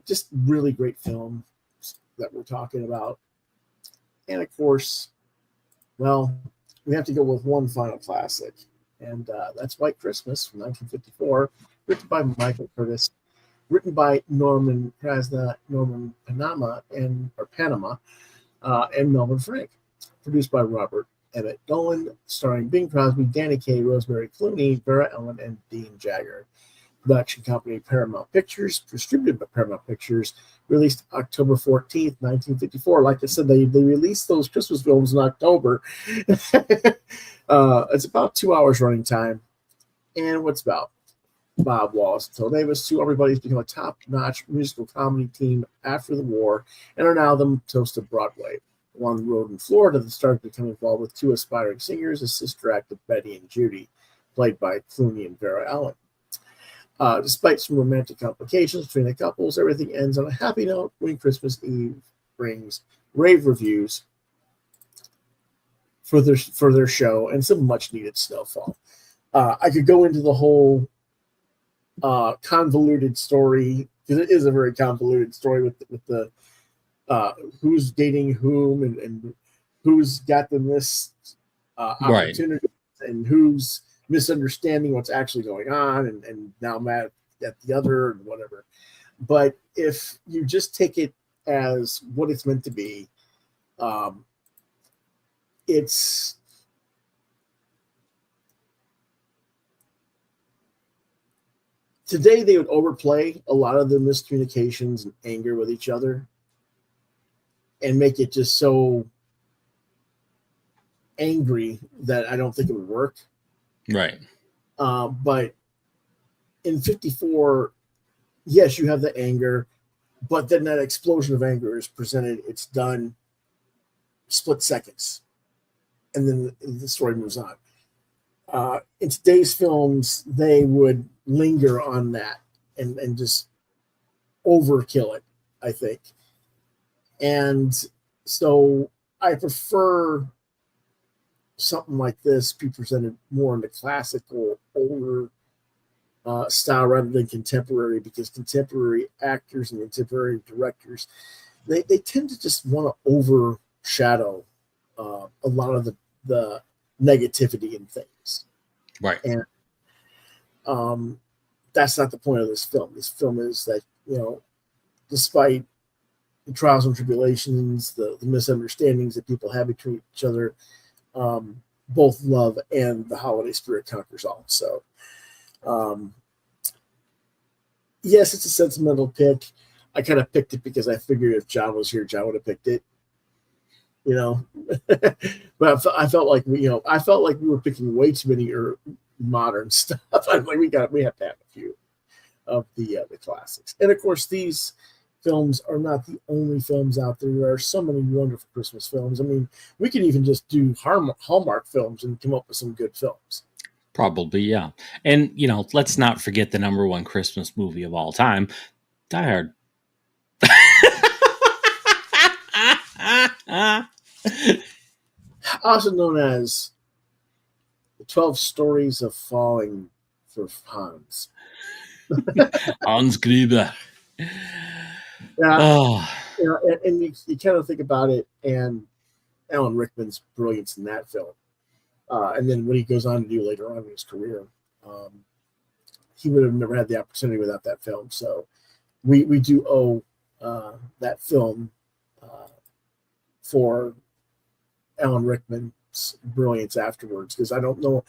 just really great film. that we're talking about. And of course, well, we have to go with one final classic, and that's White Christmas from 1954, written by Michael Curtis, written by Norman Krasna, Norman Panama, and Melvin Frank, produced by Robert Emmett Dolan, starring Bing Crosby, Danny Kaye, Rosemary Clooney, Vera Ellen, and Dean Jagger. Production company Paramount Pictures, distributed by Paramount Pictures, released October 14th, 1954. Like I said, they released those Christmas films in October. It's about 2 hours running time. And what's about? Bob Wallace and Phil Davis, two everybody's become a top-notch musical comedy team after the war and are now the toast of Broadway. Along the road in Florida, they started becoming involved with two aspiring singers, a sister act of Betty and Judy, played by Clooney and Vera Ellen. Despite some romantic complications between the couples, everything ends on a happy note when Christmas Eve brings rave reviews for their show and some much-needed snowfall. I could go into the whole convoluted story, because it is a very convoluted story with the who's dating whom and who's got the missed opportunity and who's misunderstanding what's actually going on and now mad at the other and whatever. But if you just take it as what it's meant to be, it's today they would overplay a lot of the miscommunications and anger with each other and make it just so angry that I don't think it would work. Right. But in 54, yes, you have the anger, but then that explosion of anger is presented. It's done split seconds. And then the story moves on. In today's films, they would linger on that and just overkill it, I think. And so I prefer something like this be presented more in the classical, older style rather than contemporary, because contemporary actors and contemporary directors, they tend to just want to overshadow a lot of the negativity in things. Right. And that's not the point of this film. This film is that, despite the trials and tribulations, the misunderstandings that people have between each other, both love and the holiday spirit conquers all. So, yes, it's a sentimental pick. I kind of picked it because I figured if John was here, John would have picked it. But I felt like we were picking way too many modern stuff. I'm like, we have to have a few of the classics. And of course, these films are not the only films out there. There are so many wonderful Christmas films. I mean, we could even just do Hallmark films and come up with some good films. Probably, yeah. And, let's not forget the number one Christmas movie of all time, Die Hard. Also known as the 12 Stories of Falling for Hans. Hans Gruber. Yeah. Oh. And you kind of think about it, and Alan Rickman's brilliance in that film. And then what he goes on to do later on in his career, he would have never had the opportunity without that film. So we do owe that film for Alan Rickman's brilliance afterwards, because I don't know,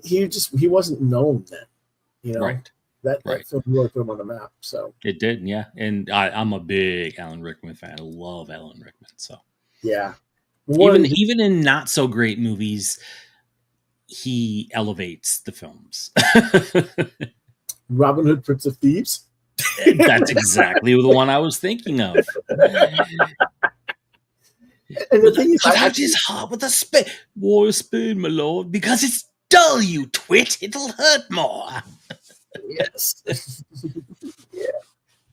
he wasn't known then, Right. That film really put him on the map. So it did, yeah. And I'm a big Alan Rickman fan. I love Alan Rickman. So yeah, even in not so great movies, he elevates the films. Robin Hood, Prince of Thieves. That's exactly the one I was thinking of. And the thing is, cut out his heart with a spade. Why a spade, my lord? Because it's dull, you twit. It'll hurt more. Yes. Yeah.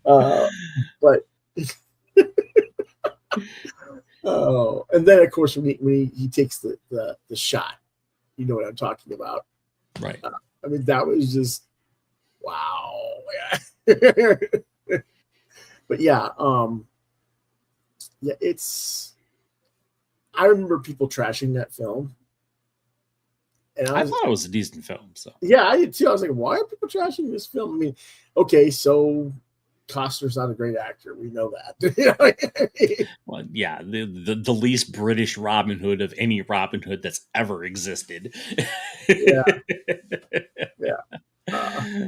But oh, and then of course when he takes the shot, you know what I'm talking about, right? I mean, that was just wow. But yeah, yeah, it's. I remember people trashing that film, and I thought it was a decent film. So yeah, I did too. I was like, why are people trashing this film? I mean, okay, so Costner's not a great actor. We know that. well, yeah, the least British Robin Hood of any Robin Hood that's ever existed. Yeah. Yeah.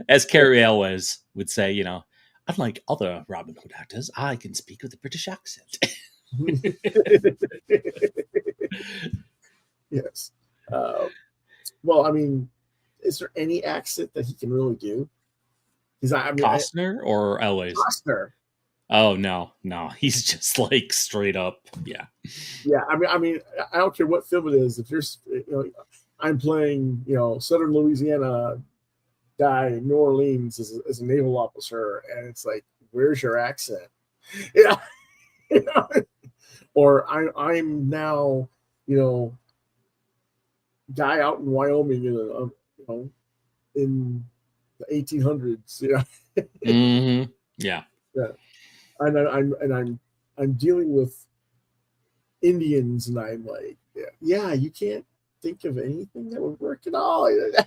As Carrie Elwes would say, unlike other Robin Hood actors, I can speak with a British accent. Yes. Well, I mean, is there any accent that he can really do? Because Costner or Elwes? Costner. Oh no, he's just like straight up, yeah. Yeah, I mean, I don't care what film it is. If there's, I'm playing, Southern Louisiana guy in New Orleans as a naval officer, and it's like, where's your accent? Yeah, or I'm now, guy out in Wyoming in the 1800s. Mm-hmm. Yeah. And I'm dealing with Indians, and I'm like, yeah, you can't think of anything that would work at all. The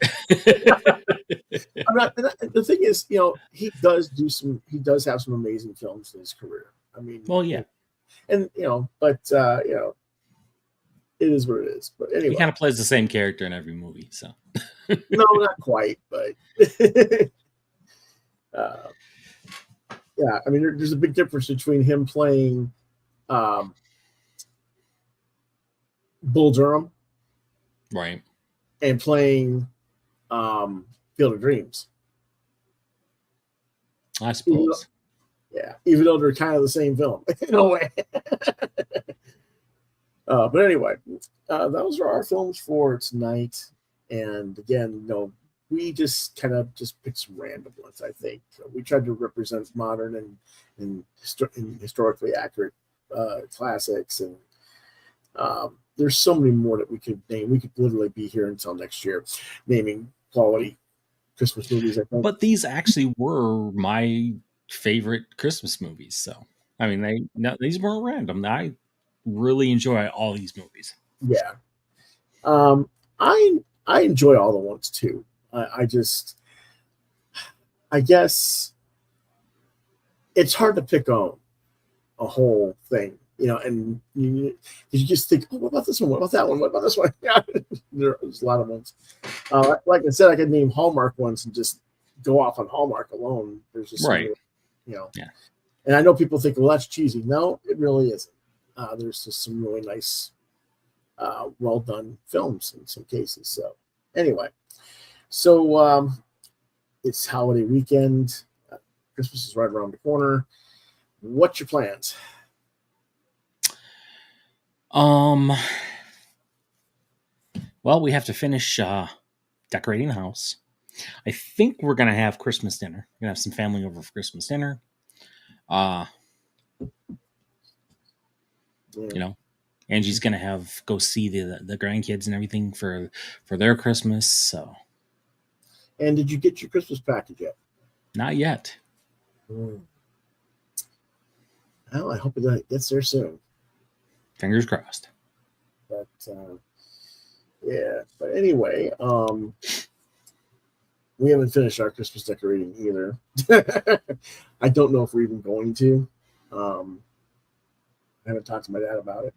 thing is, he does have some amazing films in his career. I mean, well, yeah, and but it is what it is. But anyway, he kind of plays the same character in every movie, so no, not quite, but yeah, I mean, there's a big difference between him playing Bull Durham, right, and playing Field of Dreams. I suppose. Even though they're kind of the same film in a way. But anyway, those are our films for tonight. And again, we just kind of picked some random ones. I think we tried to represent modern and historically accurate classics, and there's so many more that we could name. We could literally be here until next year naming quality Christmas movies, I think. But these actually were my favorite Christmas movies. So, I mean, these weren't random. I really enjoy all these movies. Yeah. I enjoy all the ones too. I guess it's hard to pick on a whole thing, and you just think, oh, what about this one? What about that one? What about this one? Yeah, there's a lot of ones. Like I said, I could name Hallmark ones and just go off on Hallmark alone. There's just right, yeah. And I know people think, well, that's cheesy. No, it really isn't. There's just some really nice, well done films in some cases. So anyway, it's holiday weekend. Christmas is right around the corner. What's your plans? Well, we have to finish decorating the house. I think we're gonna have Christmas dinner. We're gonna have some family over for Christmas dinner. Angie's gonna go see the grandkids and everything for their Christmas. So, and did you get your Christmas package yet? Not yet. Well, I hope it gets there soon. Fingers crossed. But yeah. But anyway, we haven't finished our Christmas decorating either. I don't know if we're even going to. I haven't talked to my dad about it.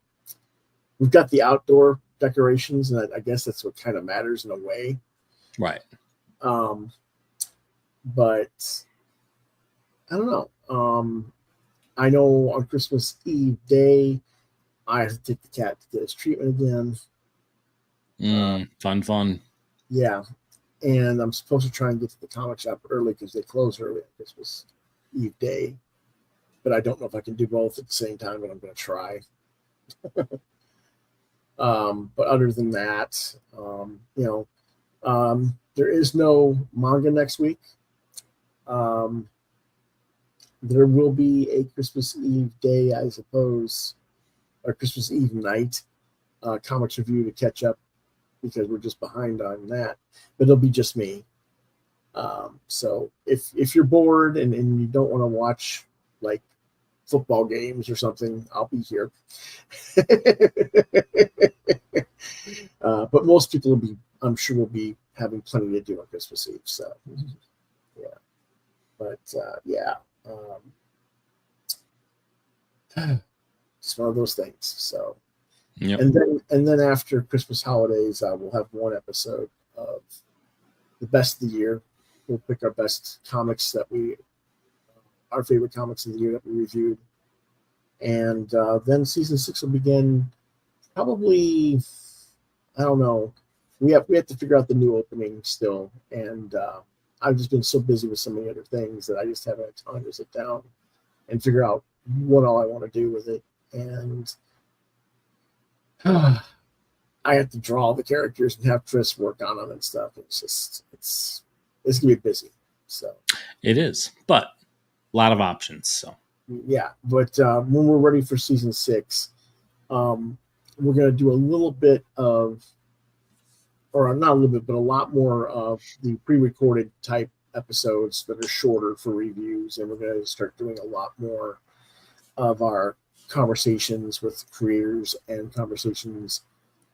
We've got the outdoor decorations, and I guess that's what kind of matters in a way. Right. But I don't know. I know on Christmas Eve day, I have to take the cat to get his treatment again. Fun. Yeah. And I'm supposed to try and get to the comic shop early because they close early on Christmas Eve day. But I don't know if I can do both at the same time, but I'm going to try. But other than that, there is no manga next week. There will be a Christmas Eve day, I suppose, or Christmas Eve night comics review to catch up because we're just behind on that. But it'll be just me. So if you're bored and you don't want to watch like football games or something, I'll be here. But most people will be, I'm sure, will be having plenty to do on Christmas Eve. So, yeah. But yeah, it's one of those things. So, Yep. and then after Christmas holidays, we'll have one episode of the best of the year. We'll pick our best comics our favorite comics of the year that we reviewed, and then season 6 will begin. Probably, I don't know. We have to figure out the new opening still, and I've just been so busy with so many other things that I just haven't had time to sit down and figure out what all I want to do with it. And I have to draw the characters and have Chris work on them and stuff. It's gonna be busy. So It is, but a lot of options. So yeah, but when we're ready for season 6, we're gonna do a little bit of, or not a little bit, but a lot more of the pre-recorded type episodes that are shorter for reviews, and we're going to start doing a lot more of our conversations with creators and conversations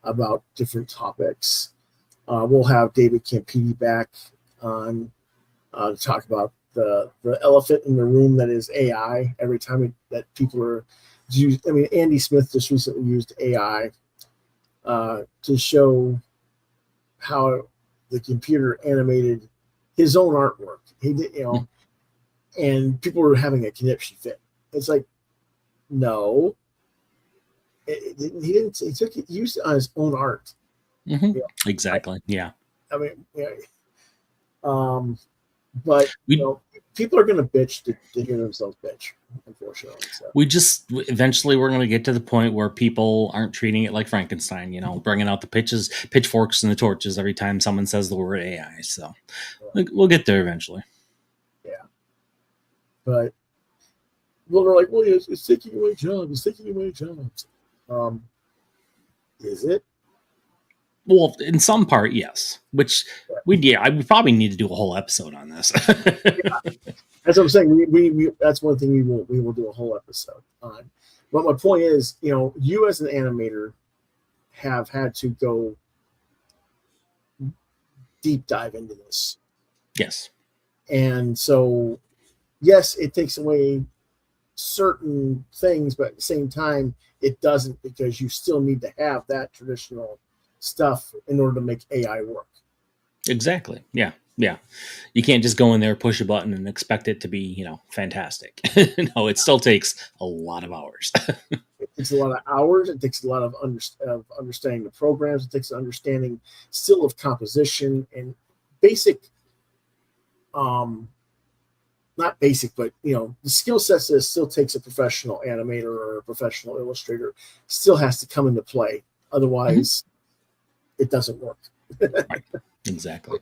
about different topics. We'll have David Campiti back on to talk about the elephant in the room that is AI. Every time that people are used, I mean, Andy Smith just recently used AI to show how the computer animated his own artwork. He did, and people were having a conniption fit. It's like, no, he didn't. He used it on his own art. mm-hmm. Exactly. Yeah. I mean, but people are going to bitch to hear themselves bitch, unfortunately. So. Eventually we're going to get to the point where people aren't treating it like Frankenstein, bringing out the pitchforks and the torches every time someone says the word AI. So we'll get there eventually. Yeah. But they're like, well, it's taking away jobs. It's taking away jobs. Is it? Well, in some part, yes. Which I would probably need to do a whole episode on this. Yeah. That's what I'm saying. We that's one thing we will do a whole episode on. But my point is, you as an animator have had to go deep dive into this. Yes. And so, yes, it takes away certain things, but at the same time, it doesn't, because you still need to have that traditional stuff in order to make AI work. Exactly. Yeah. Yeah. You can't just go in there, push a button, and expect it to be, fantastic. No, it still takes a lot of hours. It takes a lot of hours. It takes a lot of understanding the programs. It takes an understanding still of composition and basic, not basic, but the skill sets that still takes a professional animator or a professional illustrator still has to come into play. Otherwise, it doesn't work. Right. Exactly.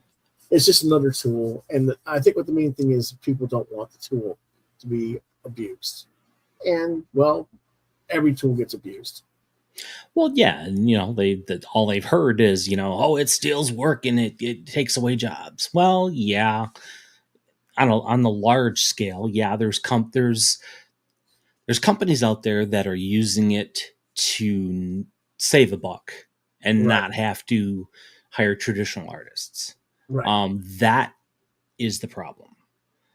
It's just another tool, and I think what the main thing is, people don't want the tool to be abused. And well, every tool gets abused. Well, yeah, and all they've heard is it steals work and it takes away jobs. Well, yeah, on the large scale, yeah, there's companies out there that are using it to save a buck and not have to hire traditional artists. Right. That is the problem.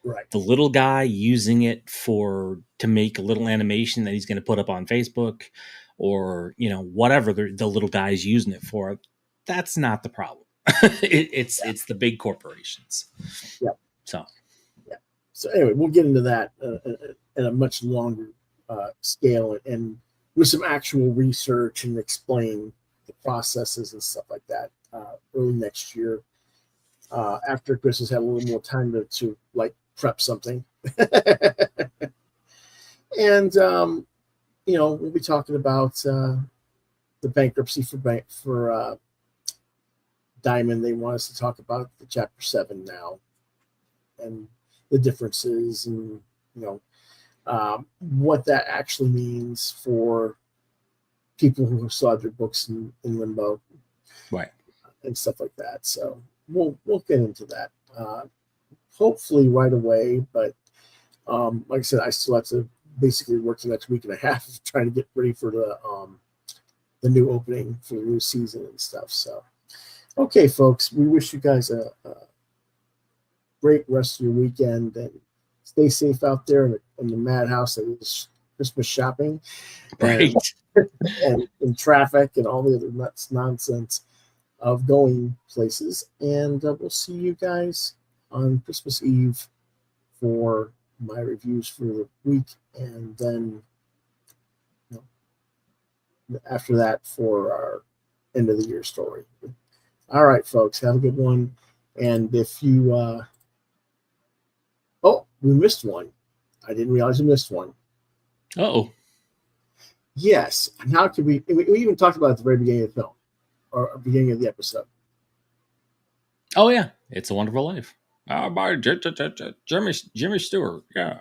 Right. The little guy using it to make a little animation that he's going to put up on Facebook, or whatever the little guy's using it for, that's not the problem. It's the big corporations. Yeah. So anyway, we'll get into that at a much longer scale and with some actual research and explain the processes and stuff like that early next year, after Chris has had a little more time to prep something. And we'll be talking about the bankruptcy for Diamond. They want us to talk about the Chapter 7 now and the differences, and what that actually means for people who still have their books in limbo, right, and stuff like that. So we'll get into that hopefully right away. But like I said, I still have to basically work the next week and a half trying to get ready for the new opening for the new season and stuff. So, okay, folks, we wish you guys a great rest of your weekend and stay safe out there in the madhouse that is Christmas shopping, Right. and traffic and all the other nonsense of going places. And we'll see you guys on Christmas Eve for my reviews for the week, and then after that for our end of the year story. All right, folks, have a good one. And if you we missed one. I didn't realize we missed one. Oh. Yes. And how could we even talked about it at the very beginning of the film or beginning of the episode. Oh yeah, It's a Wonderful Life. By Jimmy Stewart. Yeah.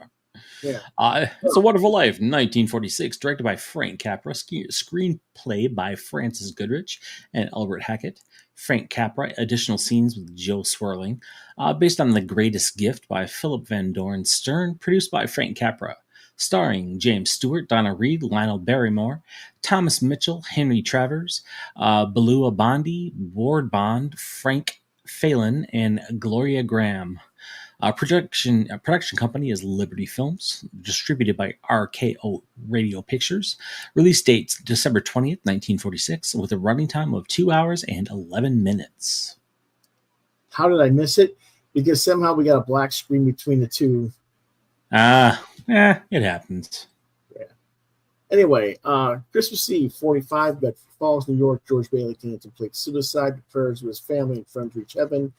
It's a Wonderful Life, 1946, directed by Frank Capra, screenplay by Francis Goodrich and Albert Hackett. Frank Capra, additional scenes with Joe Swirling, based on The Greatest Gift by Philip Van Doren Stern, produced by Frank Capra, starring James Stewart, Donna Reed, Lionel Barrymore, Thomas Mitchell, Henry Travers, Balua Bondi, Ward Bond, Frank Phelan, and Gloria Graham. Production company is Liberty Films, distributed by RKO Radio Pictures. Release date December 20th, 1946, with a running time of 2 hours and 11 minutes. How did I miss it? Because somehow we got a black screen between the two. It happens. Yeah. Anyway, Christmas Eve, 45, Bedford Falls, New York. George Bailey contemplates suicide, prayers to his family and friends reach heaven,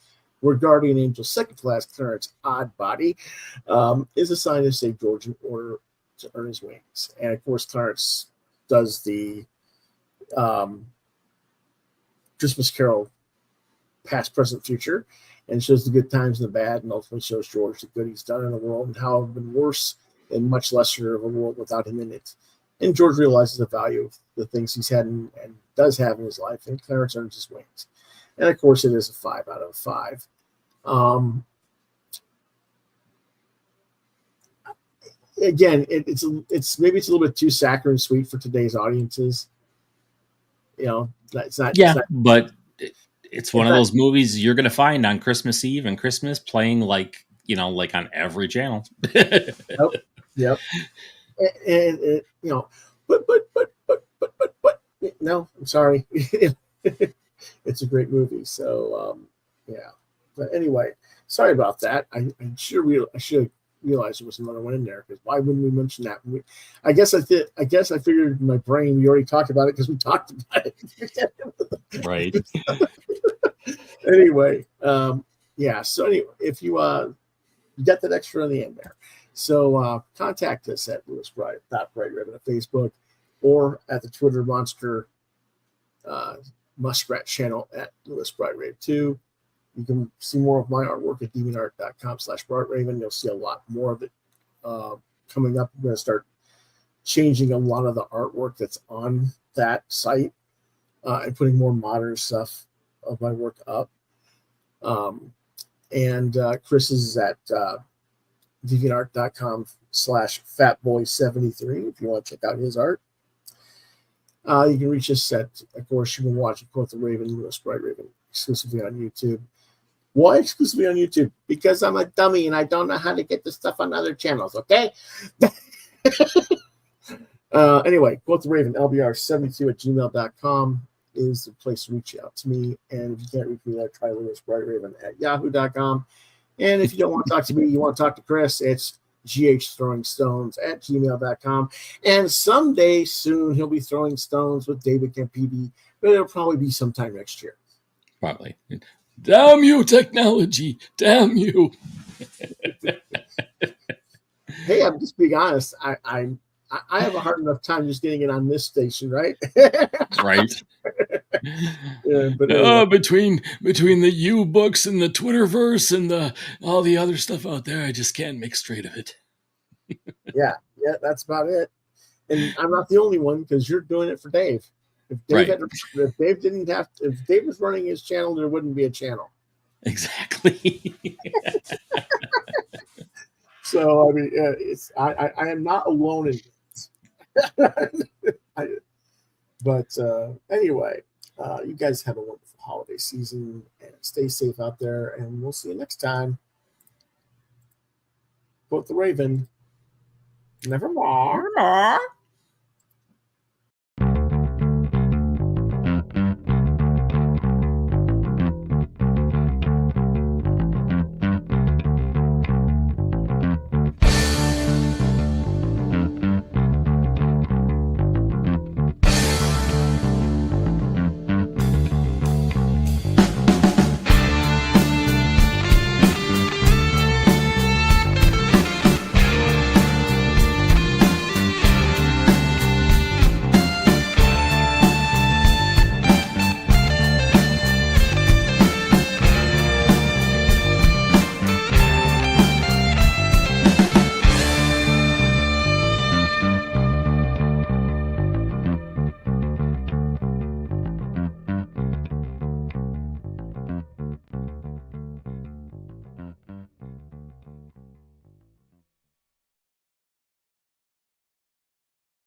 where guardian angel second-class Clarence Oddbody is assigned to save George in order to earn his wings. And, of course, Clarence does the Christmas Carol past, present, future, and shows the good times and the bad, and ultimately shows George the good he's done in the world and how it would have been worse and much lesser of a world without him in it. And George realizes the value of the things he's had and does have in his life, and Clarence earns his wings. And of course, it is a 5 out of 5. Again, it's maybe it's a little bit too saccharine sweet for today's audiences. It's not. Yeah, but it's one of those movies you're going to find on Christmas Eve and Christmas playing like on every channel. Yep. And but no, I'm sorry. It's a great movie. So, yeah. But anyway, sorry about that. I should realize there was another one in there, because why wouldn't we mention that? I guess I figured in my brain we already talked about it because we talked about it. Right. Anyway, yeah. So anyway, if you get that extra on the end there. So contact us at LewisBright.BrightRaven at Facebook, or at the Twitter monster Muskrat channel at LewisBrightRaven2. You can see more of my artwork at deviantart.com/BrightRaven. You'll see a lot more of it coming up. I'm going to start changing a lot of the artwork that's on that site and putting more modern stuff of my work up. And Chris is at deviantart.com/fatboy73 if you want to check out his art. You can reach us at, of course, you can watch Quoth the Raven, Lewis Bright Raven, exclusively on YouTube. Why exclusively on YouTube? Because I'm a dummy and I don't know how to get the stuff on other channels, okay? Anyway, Quoth the Raven, LBR72@gmail.com is the place to reach out to me. And if you can't reach me there, try Lewis Bright Raven at yahoo.com. And if you don't want to talk to me, you want to talk to Chris, it's ghthrowingstones@gmail.com. And someday soon he'll be throwing stones with David Campidi, but it'll probably be sometime next year. Probably. Damn you, technology. Damn you. Hey, I'm just being honest. I have a hard enough time just getting it on this station, right? Right. Yeah, but anyway. Between the U-books and the Twitterverse and all the other stuff out there, I just can't make straight of it. Yeah, that's about it. And I'm not the only one, because you're doing it for Dave. If Dave if Dave was running his channel, there wouldn't be a channel. Exactly. So I mean, I am not alone in this. But anyway, you guys have a wonderful holiday season and stay safe out there. And we'll see you next time. Quoth the Raven. Nevermore.